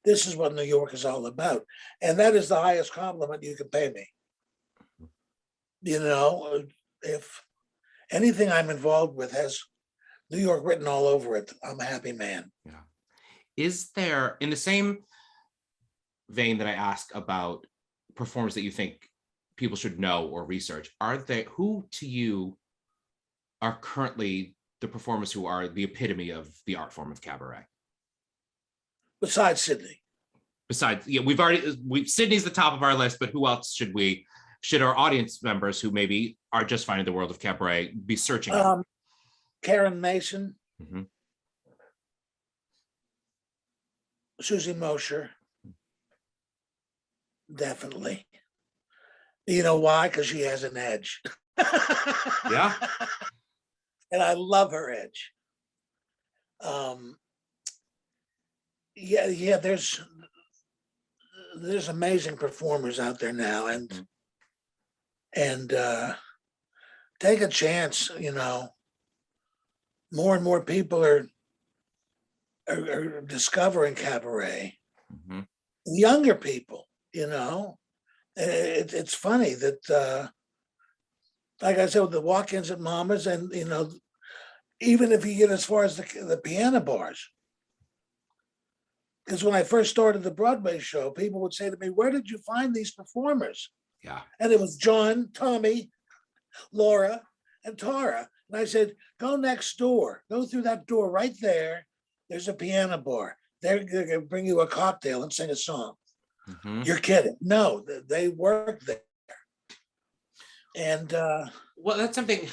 this is what New York is all about. And that is the highest compliment you can pay me. If anything I'm involved with has New York written all over it, I'm a happy man. Yeah. Is there, in the same vein that I asked about performers that you think people should know or research, who to you are currently the performers who are the epitome of the art form of cabaret? Besides Sydney. Sydney's the top of our list, but who else should our audience members who maybe are just finding the world of cabaret be searching out? Karen Mason, Mm-hmm. Susie Mosher, definitely. You know why? Because she has an edge. Yeah. And I love her edge. There's amazing performers out there now, and take a chance. More and more people are discovering cabaret. Mm-hmm. Younger people, it's funny that, like I said, with the walk-ins at Mama's, and even if you get as far as the piano bars. Because when I first started the Broadway show, people would say to me, where did you find these performers? Yeah. And it was John, Tommy, Laura, and Tara. And I said, go next door. Go through that door right there. There's a piano bar. They're going to bring you a cocktail and sing a song. Mm-hmm. You're kidding. No, they work there. And well, that's something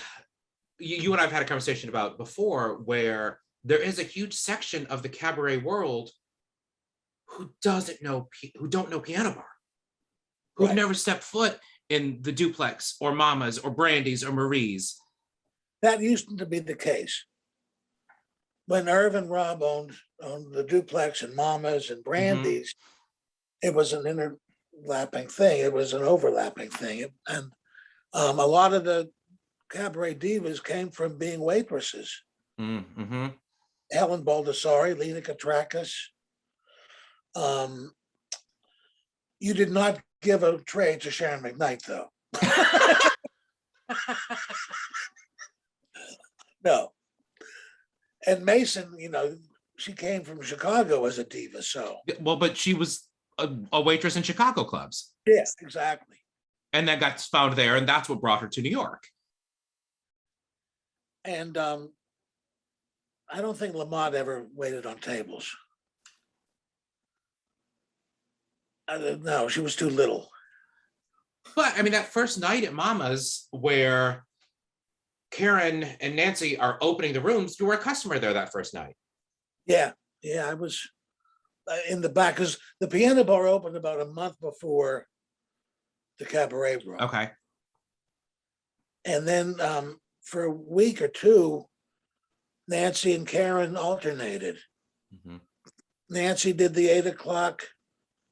you and I've had a conversation about before, where there is a huge section of the cabaret world who don't know piano bar, who've never stepped foot in the Duplex or Mama's or Brandy's or Marie's. That used to be the case. When Irv and Rob owned the Duplex and Mama's and Brandy's, it was an interlapping thing. It was an overlapping thing. And a lot of the cabaret divas came from being waitresses. Mm-hmm. Helen Baldessari, Lena Katrakis. You did not give a tray to Sharon McKnight, though. No. And Mason, she came from Chicago as a diva, so. Well, but she was a waitress in Chicago clubs. Yes, exactly. And then got found there, and that's what brought her to New York. And I don't think Lamont ever waited on tables. No, she was too little. But I mean, that first night at Mama's, where Karen and Nancy are opening the rooms, you were a customer there that first night. Yeah, I was in the back, because the piano bar opened about a month before the cabaret room. Okay. And then for a week or two, Nancy and Karen alternated. Mm-hmm. Nancy did the 8 o'clock,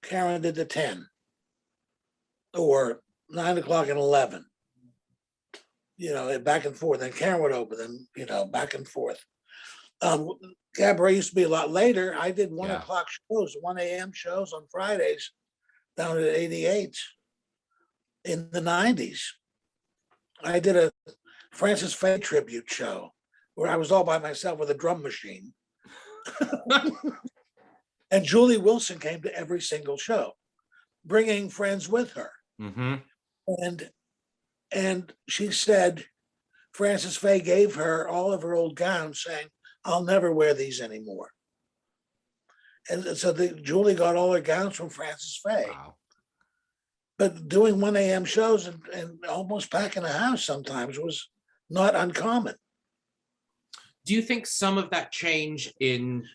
Karen did the 10, or 9 o'clock and 11. back and forth. Then Karen would open, then, back and forth. Cabaret used to be a lot later. I did 1 o'clock shows, 1 a.m. shows on Fridays down at 88 in the 90s. I did a Francis Faye tribute show where I was all by myself with a drum machine. And Julie Wilson came to every single show, bringing friends with her. Mm-hmm. And she said Francis Faye gave her all of her old gowns, saying, "I'll never wear these anymore." And so Julie got all her gowns from Francis Faye. Wow. But doing 1 a.m. shows and almost packing a house sometimes was not uncommon. Do you think some of that change in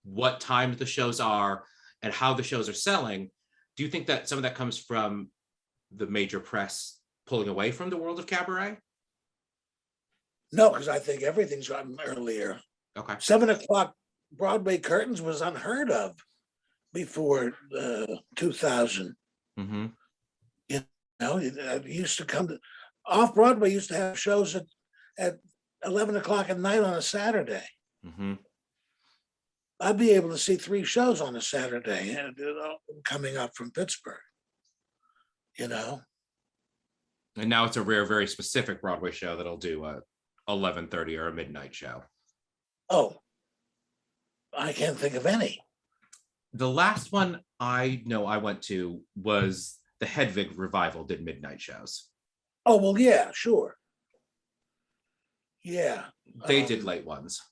what time the shows are and how the shows are selling, do you think that some of that comes from the major press pulling away from the world of cabaret? No, because I think everything's gotten earlier. Okay. 7 o'clock Broadway curtains was unheard of before 2000. Mm-hmm. It used to come to off Broadway used to have shows at 11 o'clock at night on a Saturday. Mm-hmm. I'd be able to see 3 shows on a Saturday coming up from Pittsburgh. And now it's a rare, very specific Broadway show that'll do a 11:30 or a midnight show. Oh, I can't think of any. The last one I know I went to was the Hedwig revival did midnight shows. Oh, well, yeah, sure. Yeah. They did late ones.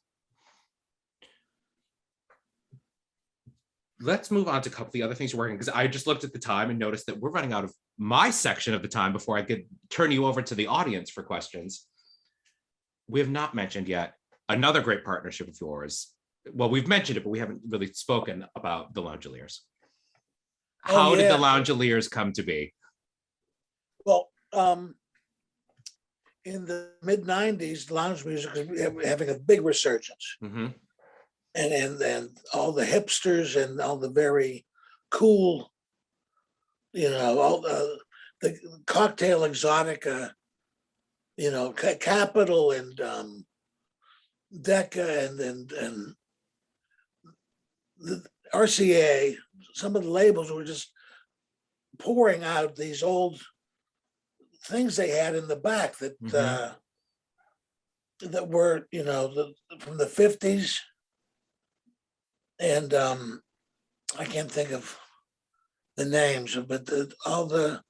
Let's move on to a couple of the other things you're working, because I just looked at the time and noticed that we're running out of my section of the time before I could turn you over to the audience for questions. We have not mentioned yet another great partnership of yours. Well, we've mentioned it, but we haven't really spoken about the Loungeliers. How did the Loungeliers come to be? Well, in the mid-90s, lounge music was having a big resurgence. Mm-hmm. And all the hipsters and all the very cool, all the cocktail exotica, Capital and Decca and the RCA, some of the labels were just pouring out these old things they had in the back that that were, from the 50s. And I can't think of the names, but all the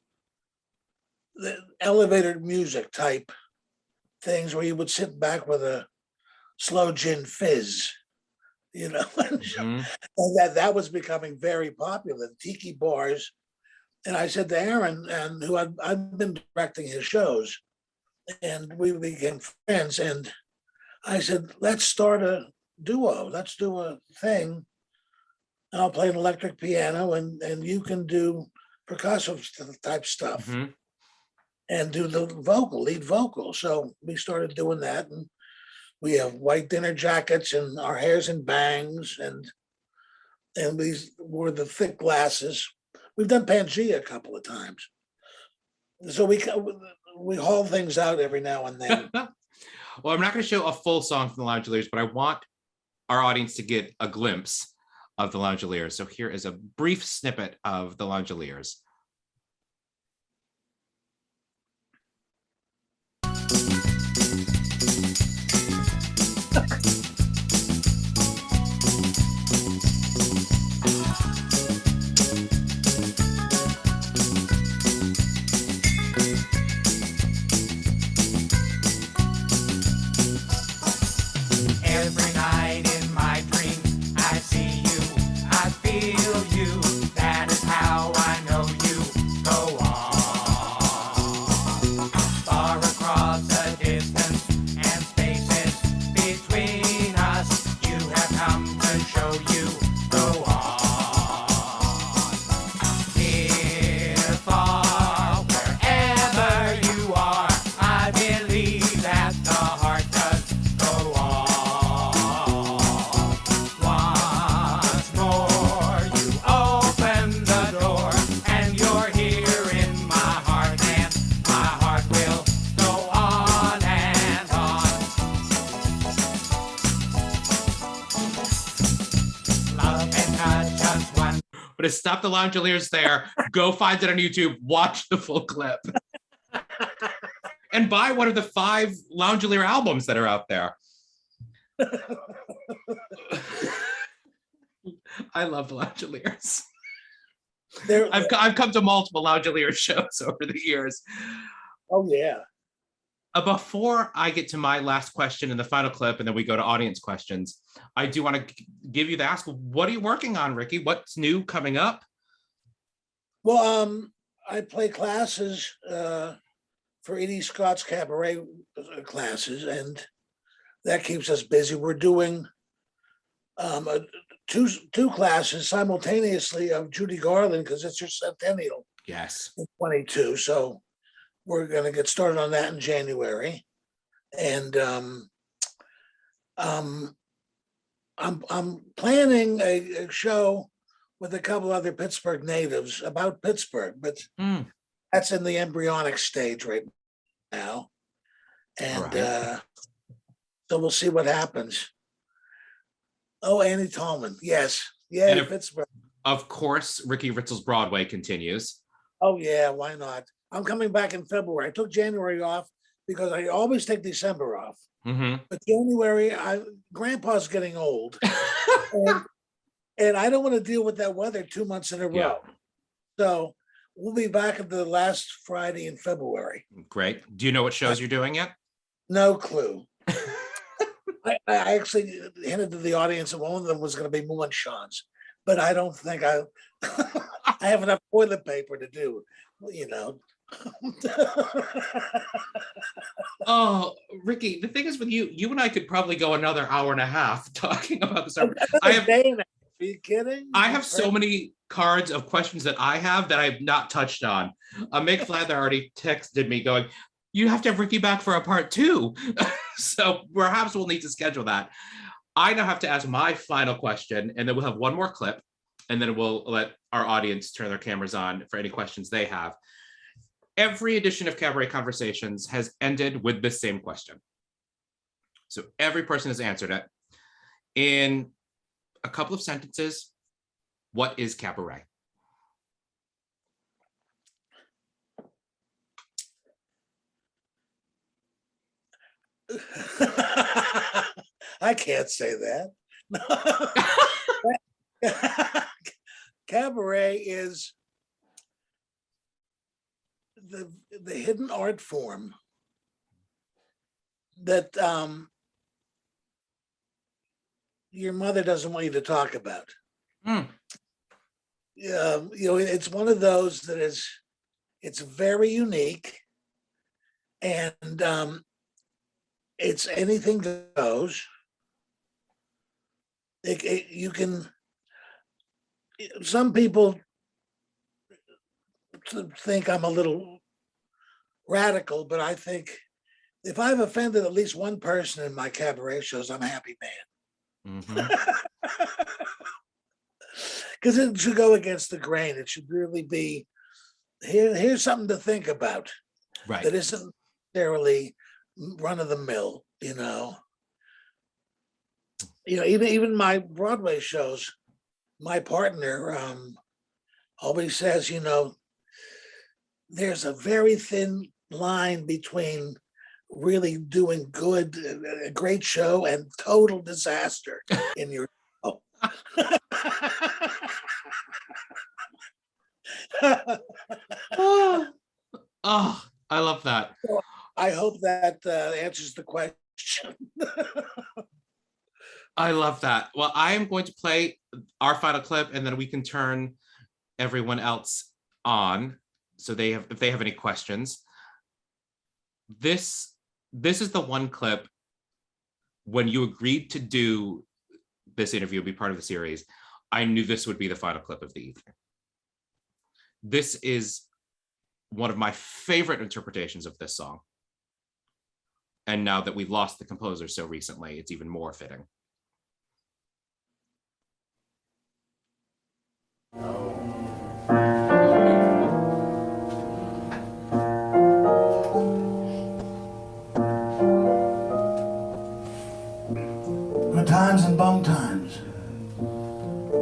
elevator music type things where you would sit back with a slow gin fizz, Mm-hmm. and that was becoming very popular, tiki bars. And I said to Aaron, and who I've been directing his shows, and we became friends. And I said, let's start a duo. Let's do a thing. And I'll play an electric piano, and you can do percussive type stuff, Mm-hmm. and do the lead vocal. So we started doing that, and we have white dinner jackets and our hair's in bangs, and we wore the thick glasses. We've done Pangea a couple of times. So we haul things out every now and then. Well, I'm not going to show a full song from the Loungeliers, but I want our audience to get a glimpse of the Loungeliers. So here is a brief snippet of the Loungeliers. Every night in my dreams, I see you, I feel you. That is how I know you. But to stop the Loungeliers there, go find it on YouTube, watch the full clip. And buy one of the 5 Loungelier albums that are out there. I love the Loungeliers. I've come to multiple Loungelier shows over the years. Oh, yeah. Before I get to my last question in the final clip, and then we go to audience questions, I do want to give you the ask, what are you working on, Ricky? What's new coming up? Well, I play classes for Edie Scott's Cabaret classes, and that keeps us busy. We're doing two classes simultaneously of Judy Garland because it's her centennial. Yes. In 22. So we're going to get started on that in January. And I'm planning a show with a couple other Pittsburgh natives about Pittsburgh, but that's in the embryonic stage right now. And so we'll see what happens. Oh, Annie Tallman. Yes. Yeah, Pittsburgh. Of course, Ricky Ritzel's Broadway continues. Oh, yeah. Why not? I'm coming back in February. I took January off because I always take December off. Mm-hmm. But January, Grandpa's getting old. and I don't want to deal with that weather 2 months in a row. So we'll be back at the last Friday in February. Great. Do you know what shows you're doing yet? No clue. I actually hinted to the audience that one of them was going to be Moonshines, but I don't think I have enough toilet paper to do, you know. Oh, Ricky, the thing is with you and I could probably go another hour and a half talking about this. Are you kidding? I have so many cards of questions that I have that I have not touched on. Mick Flather already texted me going, you have to have Ricky back for a part 2. So perhaps we'll need to schedule that. I now have to ask my final question, and then we'll have one more clip, and then we'll let our audience turn their cameras on for any questions they have. Every edition of Cabaret Conversations has ended with the same question. So every person has answered it. In a couple of sentences, what is cabaret? I can't say that. Cabaret is the hidden art form that your mother doesn't want you to talk about. You know, it's one of those that it's very unique, and it's anything goes. You can. Some people think I'm a little radical, but I think if I've offended at least one person in my cabaret shows, I'm a happy man. Because it should go against the grain. It should really be here's something to think about. Right. That isn't necessarily run of the mill, you know. You know, even my Broadway shows, my partner always says, you know, there's a very thin line between really doing good, a great show, and total disaster in your show. Oh, I love that. So I hope that answers the question. I love that. Well, I am going to play our final clip, and then we can turn everyone else on. So if they have any questions. This is the one clip when you agreed to do this interview, be part of the series. I knew this would be the final clip of the evening. This is one of my favorite interpretations of this song. And now that we've lost the composer so recently, it's even more fitting. Times and bum times,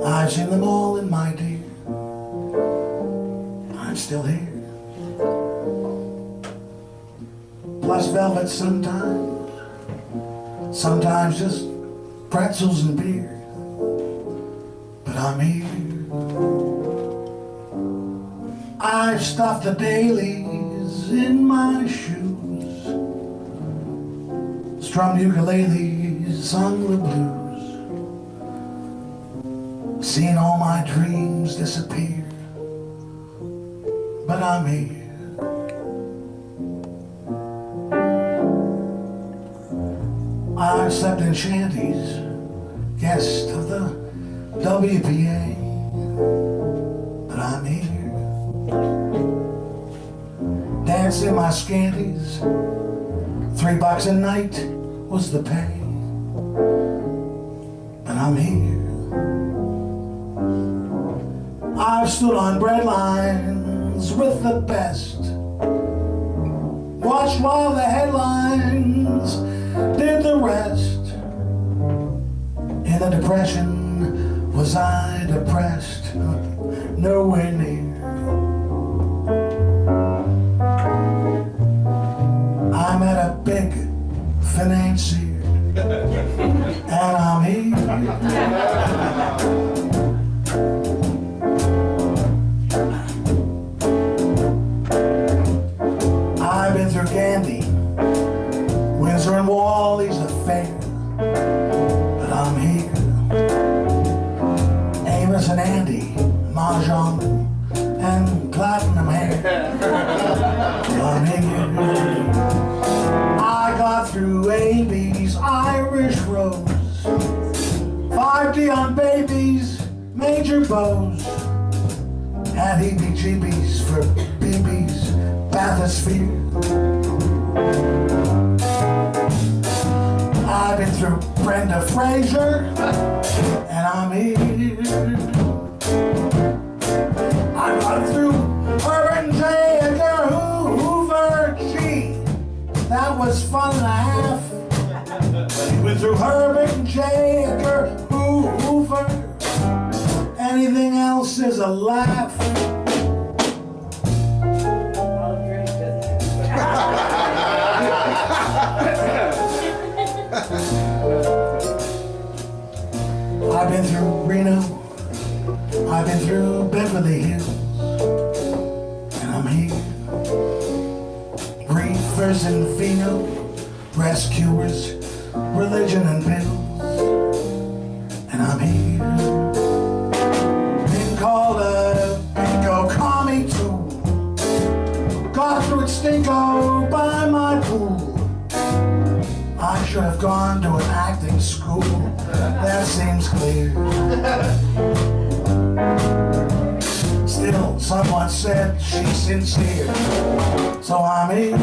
I've seen them all in my dear. still here. Plus velvet sometimes, sometimes just pretzels and beer. But I'm here. I've stuffed the dailies in my shoes, strummed ukuleles, sung the blues, seen all my dreams disappear. But I'm here. I slept in shanties, guest of the WPA, but I'm here. Dance in my scanties, $3 a night was the pay, but I'm here. I've stood on bread lines with the best, watched while the headlines did the rest. In the depression, was I depressed? Nowhere near. I met a big financier, and I'm here. I've been through Gandhi, Windsor and Wally's affair, but I'm here. Amos and Andy, Mahjong, and platinum hair. I'm here. I got through AB's Irish Rose, 5D on babies, major bows, had heebie-jeebies for BB's bathysphere. I've been through Brenda Fraser, and I'm here. I've gone through Urban J. Edgar Hoover, gee, that was fun and a half. Went through Herbert J. Edgar Hoover, anything else is a laugh. I've been through Reno, I've been through Beverly Hills, and I'm here. Reefers and Vino, rescuers, religion and pills, and I'm here. Been called a bingo commie tool, got through it stinko by my pool. I should have gone to an acting school, that seems clear. Still, someone said she's sincere, so I'm here.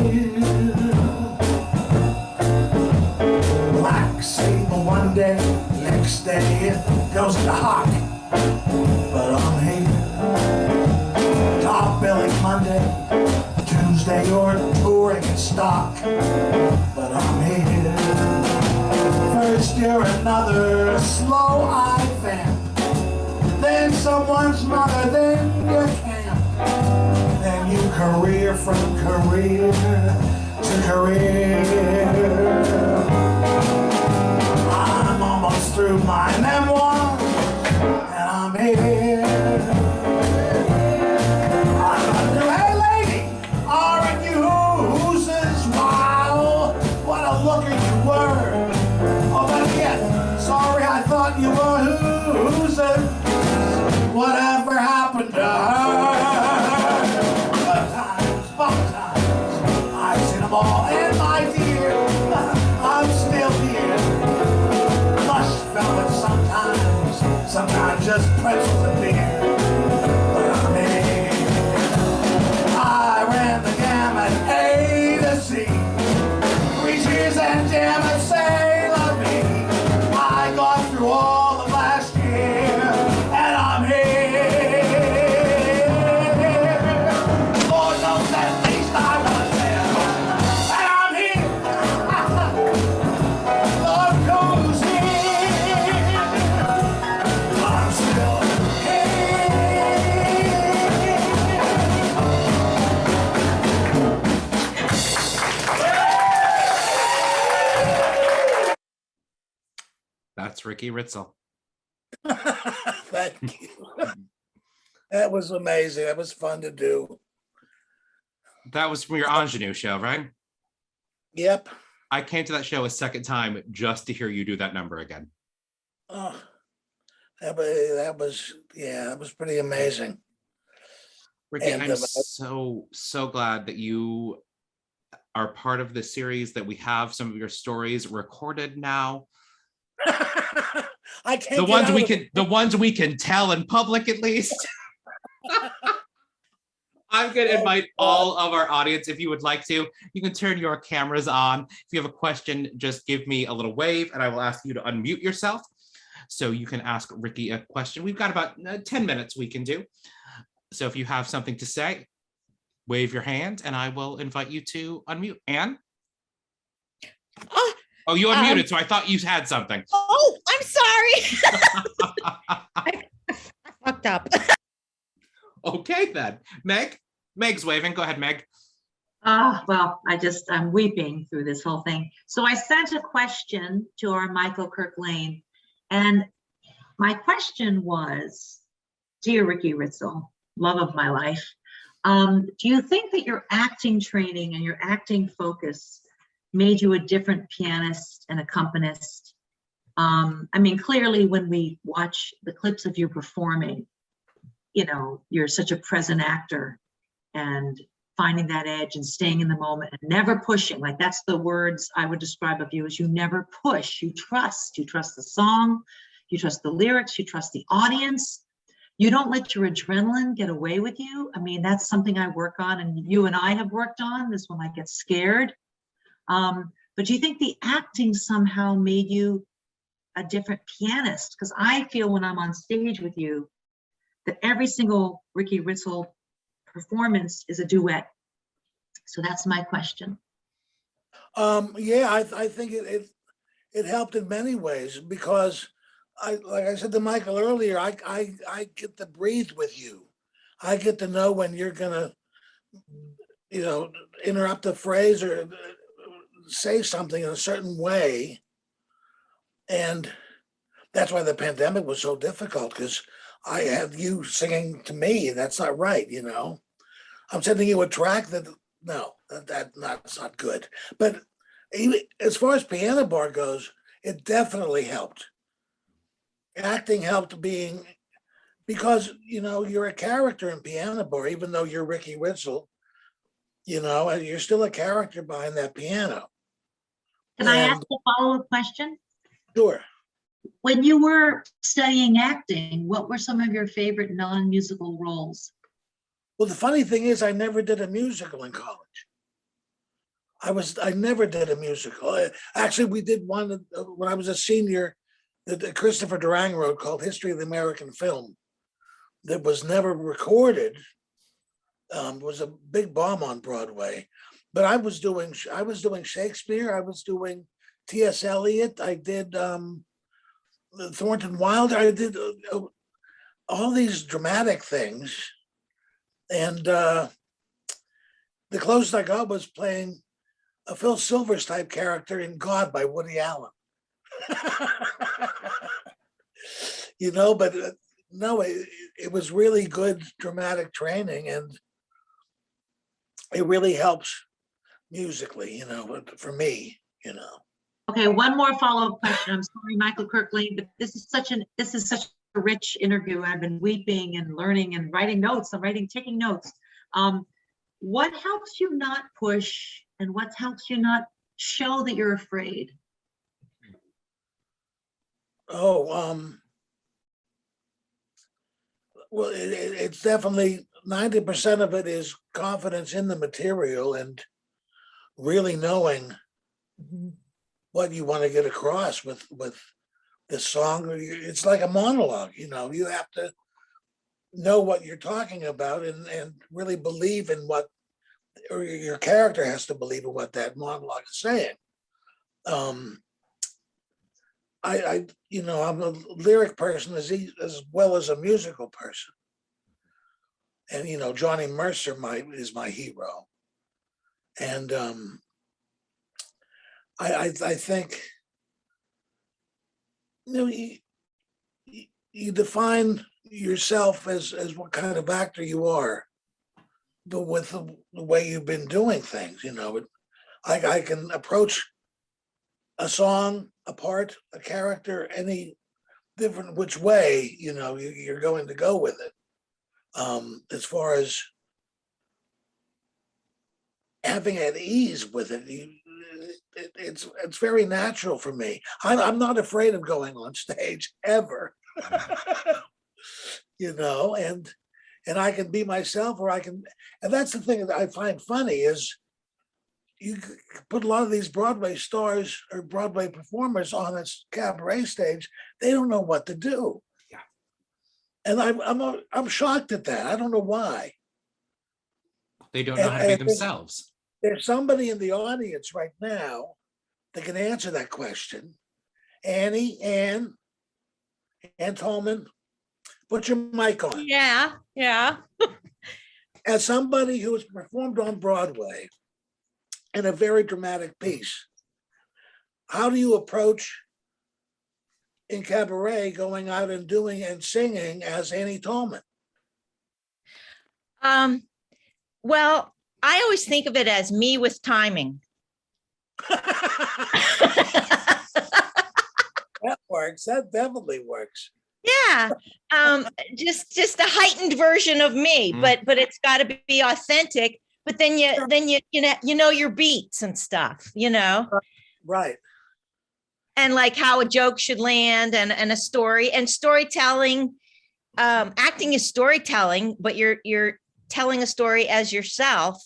Black Sable one day, next day it goes to hock, but I'm here. Top billing Monday, Tuesday you're touring in stock, but I'm here. First you're another slow eye vamp, then someone's mother, then your camp, then you career from career to career. I'm almost through my memoir, and I'm here. Hey lady, aren't you who's wow, what a looker you were. Oh, but again, sorry, I thought you were who's whatever happened to her? Good times, fun times, I've seen them all, and my dear, I'm still here. Lush velvet sometimes, sometimes just pretzels and beer. But I'm here. I ran the gamut, A to Z, 3 cheers and jam and say love me. I got through all of last year, and I'm here. Lord knows at least I was there, and I'm here. Lord knows here, I'm still here. That's Ricky Ritzel. Thank you. That was amazing. That was fun to do. That was from your ingenue show, right? Yep. I came to that show a second time just to hear you do that number again. Oh, that was pretty amazing. Ricky, And, I'm so glad that you are part of the series, that we have some of your stories recorded now. I can't The get ones out we of can, it. the ones we can tell in public, at least. I'm going to invite all of our audience, if you would like to, you can turn your cameras on. If you have a question, just give me a little wave and I will ask you to unmute yourself so you can ask Ricky a question. We've got about 10 minutes we can do. So if you have something to say, wave your hand and I will invite you to unmute. Anne? Oh, you unmuted, so I thought you had something. Oh, I'm sorry. I fucked up. Okay, then. Meg? Meg's waving. Go ahead, Meg. Well, I'm weeping through this whole thing. So I sent a question to our Michael Kirk Lane, and my question was, dear Ricky Ritzel, love of my life, do you think that your acting training and your acting focus made you a different pianist and accompanist? I mean, clearly when we watch the clips of you performing, you know, you're such a present actor and finding that edge and staying in the moment and never pushing. Like, that's the words I would describe of you, is you never push, you trust the song, you trust the lyrics, you trust the audience. You don't let your adrenaline get away with you. I mean, that's something I work on, and you and I have worked on this when I get scared. But do you think the acting somehow made you a different pianist? Because I feel when I'm on stage with you that every single Ricky Ritzel performance is a duet. So that's my question. Yeah, I think it helped in many ways, because like I said to Michael earlier, I get to breathe with you. I get to know when you're gonna, you know, interrupt a phrase or say something in a certain way. And that's why the pandemic was so difficult, because I had you singing to me. That's not right, you know. I'm sending you a track that's not good. But even, as far as Piano Bar goes, it definitely helped. Acting helped, because, you know, you're a character in Piano Bar, even though you're Ricky Ritzel, you know, and you're still a character behind that piano. Can I ask a follow-up question? Sure. When you were studying acting, what were some of your favorite non-musical roles? Well, the funny thing is, I never did a musical in college. I never did a musical. Actually, we did one when I was a senior that Christopher Durang wrote, called History of the American Film, that was never recorded. It was a big bomb on Broadway. But I was doing Shakespeare. I was doing T.S. Eliot. I did Thornton Wilder. I did all these dramatic things. And the closest I got was playing a Phil Silvers type character in God by Woody Allen. You know, but no, it was really good dramatic training, and it really helps musically, you know, for me, you know. Okay, one more follow-up question. I'm sorry, Michael Kirk Lane, but this is such a rich interview. I've been weeping and learning and writing notes. Taking notes. What helps you not push, and what helps you not show that you're afraid? Well, it's definitely 90% of it is confidence in the material and really knowing what you want to get across with this song. It's like a monologue, you know. You have to know what you're talking about and really believe in what, or your character has to believe in what that monologue is saying. You know, I'm a lyric person as well as a musical person. And, you know, Johnny Mercer is my hero. And, I think, you know, you define yourself as what kind of actor you are, but with the way you've been doing things, you know, I can approach a song, a part, a character, any different which way, you know, you're going to go with it. As far as having at ease with it, it's very natural for me. I'm not afraid of going on stage ever. You know, and I can be myself, or I can, and that's the thing that I find funny is you put a lot of these Broadway stars or Broadway performers on a cabaret stage, they don't know what to do. Yeah. And I'm shocked at that. I don't know why. They don't know how to be And themselves. there's somebody in the audience right now that can answer that question. Ann Tolman, put your mic on. Yeah, yeah. As somebody who has performed on Broadway in a very dramatic piece, how do you approach in cabaret going out and doing and singing as Annie Tolman? Well, I always think of it as me with timing. That works. That definitely works. Yeah, just a heightened version of me, but it's got to be authentic. But then you know your beats and stuff, you know. Right. And like how a joke should land, and a story and storytelling. Acting is storytelling, but you're telling a story as yourself.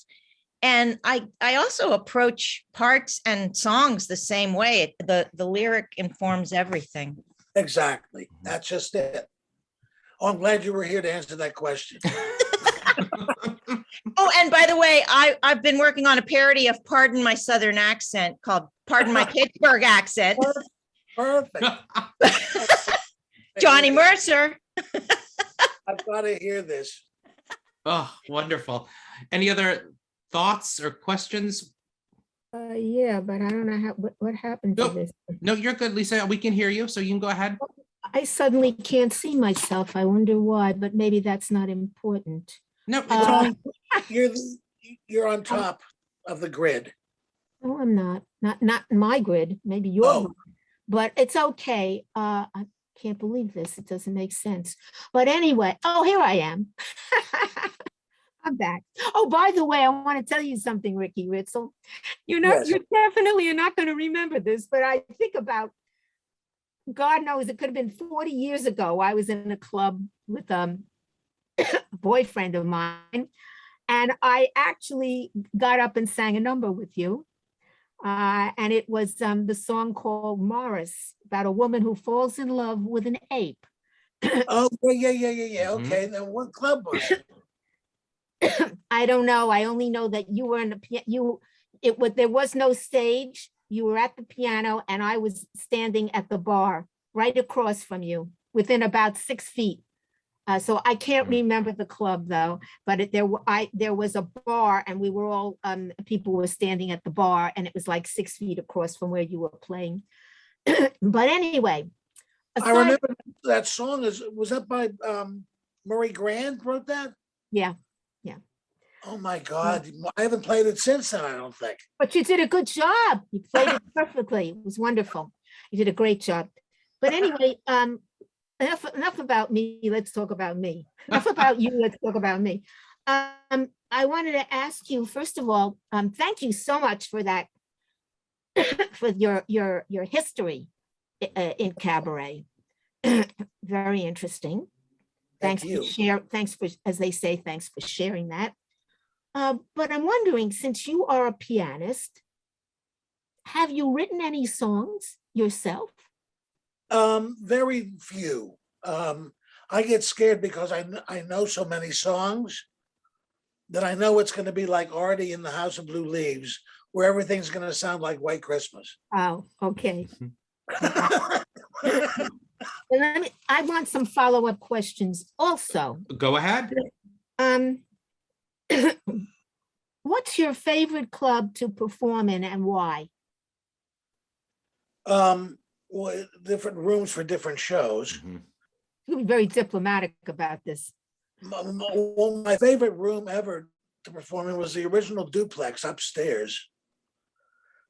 And I also approach parts and songs the same way. The lyric informs everything. Exactly. That's just it. Oh, I'm glad you were here to answer that question. Oh, and by the way, I've been working on a parody of Pardon My Southern Accent called Pardon My Pittsburgh Accent. Perfect. Johnny Mercer. I've got to hear this. Oh, wonderful. Any other thoughts or questions? Yeah, but I don't know what happened to this. No, you're good, Lisa. We can hear you, so you can go ahead. I suddenly can't see myself. I wonder why, but maybe that's not important. No, it's You're on top of the grid. No, I'm not my grid, maybe your grid, but it's okay. I can't believe this. It doesn't make sense. But anyway, oh, here I am. I'm back. Oh, by the way, I want to tell you something, Ricky Ritzel. You know, Yes. you definitely are not going to remember this, but I think about, God knows, it could have been 40 years ago. I was in a club with a boyfriend of mine, and I actually got up and sang a number with you. And it was the song called Morris, about a woman who falls in love with an ape. Oh, yeah. Okay, then what club was it? I don't know. I only know that you were in the there was no stage. You were at the piano, and I was standing at the bar right across from you, within about 6 feet. So I can't remember the club though, but there was a bar, and we were all people were standing at the bar, and it was like 6 feet across from where you were playing. But anyway, I remember that song was that by Murray Grant wrote that? Yeah. Oh my God, I haven't played it since then, I don't think. But you did a good job. You played it perfectly. It was wonderful. You did a great job. But anyway, enough about me. Let's talk about me. Enough about you. Let's talk about me. I wanted to ask you, first of all, thank you so much for that, for your history in cabaret. Very interesting. Thanks for, as they say, thanks for sharing that. But I'm wondering, since you are a pianist, have you written any songs yourself? Very few. I get scared because I know so many songs that I know it's going to be like Artie in the House of Blue Leaves, where everything's going to sound like White Christmas. Oh, okay. I want some follow-up questions also. Go ahead. What's your favorite club to perform in, and why? different rooms for different shows. Mhm. You be very diplomatic about this. My favorite room ever to perform in was the original duplex upstairs.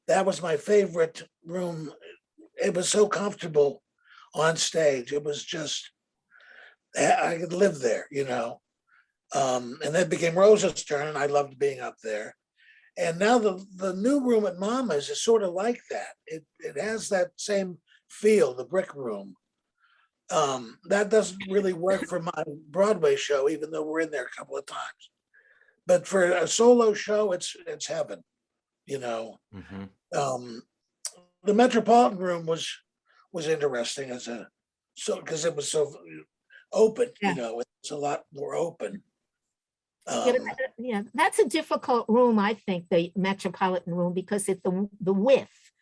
That was my favorite room. It was so comfortable on stage. It was just, I could live there, you know. And then it became Rosa's turn, and I loved being up there. And now the new room at Mama's is sort of like that. It has that same feel, the brick room. That doesn't really work for my Broadway show, even though we're in there a couple of times. But for a solo show, it's heaven, you know. Mhm. The Metropolitan Room was interesting because it was so open, Yeah. you know, it's a lot more open. Yeah, that's a difficult room, I think, the Metropolitan Room, because it's the width.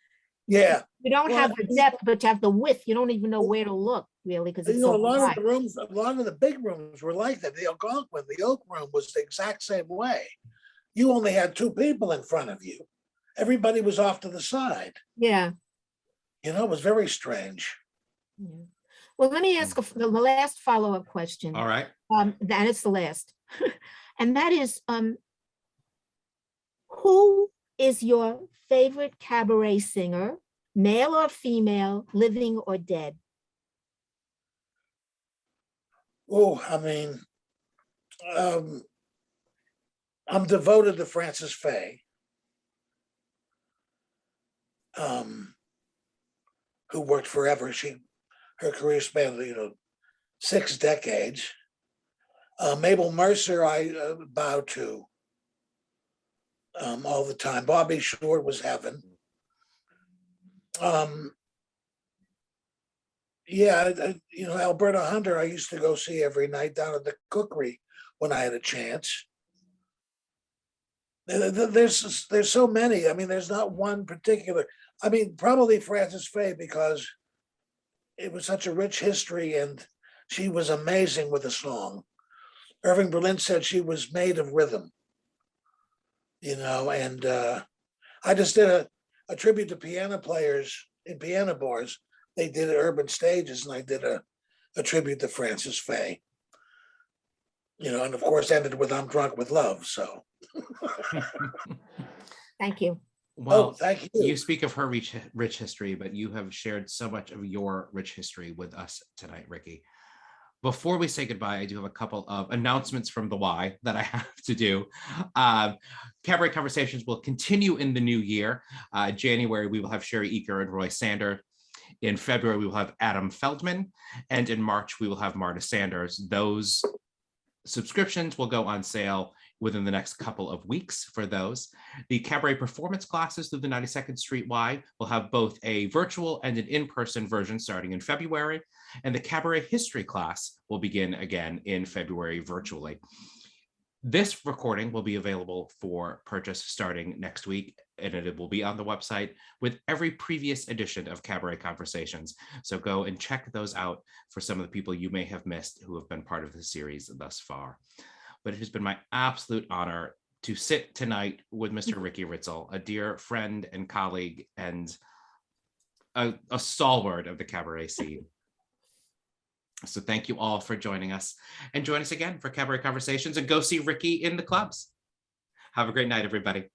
Yeah, You don't Well, have the depth, but you have the width. You don't even know where to look, really, because it's you know, so a lot wide. of the rooms, a lot of the big rooms were like that. The Algonquin, the Oak Room was the exact same way. You only had two people in front of you. Everybody was off to the side. Yeah. You know, it was very strange. Yeah. Well, let me ask the last follow-up question. All right. That is the last. And that is, who is your favorite cabaret singer, male or female, living or dead? Oh, I mean, I'm devoted to Frances Faye, who worked forever. Her career spanned, you know, 6 decades. Mabel Mercer, I bow to all the time. Bobby Shore was heaven. Yeah, you know, Alberta Hunter, I used to go see every night down at the Cookery when I had a chance. There's so many. I mean, there's not one particular. I mean, probably Frances Faye, because it was such a rich history and she was amazing with a song. Irving Berlin said she was made of rhythm, you know, and I just did a tribute to piano players in piano bars. They did urban stages, and I did a tribute to Frances Faye, you know, and of course ended with "I'm Drunk with Love." So, Thank you. Well, thank you. You speak of her rich history, but you have shared so much of your rich history with us tonight, Ricky. Before we say goodbye, I do have a couple of announcements from the Y that I have to do. Cabaret Conversations will continue in the new year. January, we will have Sherry Eaker and Roy Sander. In February, we will have Adam Feldman. And in March, we will have Marta Sanders. Those subscriptions will go on sale within the next couple of weeks for those. The cabaret performance classes through the 92nd Street Y will have both a virtual and an in-person version starting in February, and the cabaret history class will begin again in February virtually. This recording will be available for purchase starting next week, and it will be on the website with every previous edition of Cabaret Conversations. So go and check those out for some of the people you may have missed who have been part of the series thus far. But it has been my absolute honor to sit tonight with Mr. Ricky Ritzel, a dear friend and colleague and a stalwart of the cabaret scene. So thank you all for joining us, and join us again for Cabaret Conversations, and go see Ricky in the clubs. Have a great night, everybody.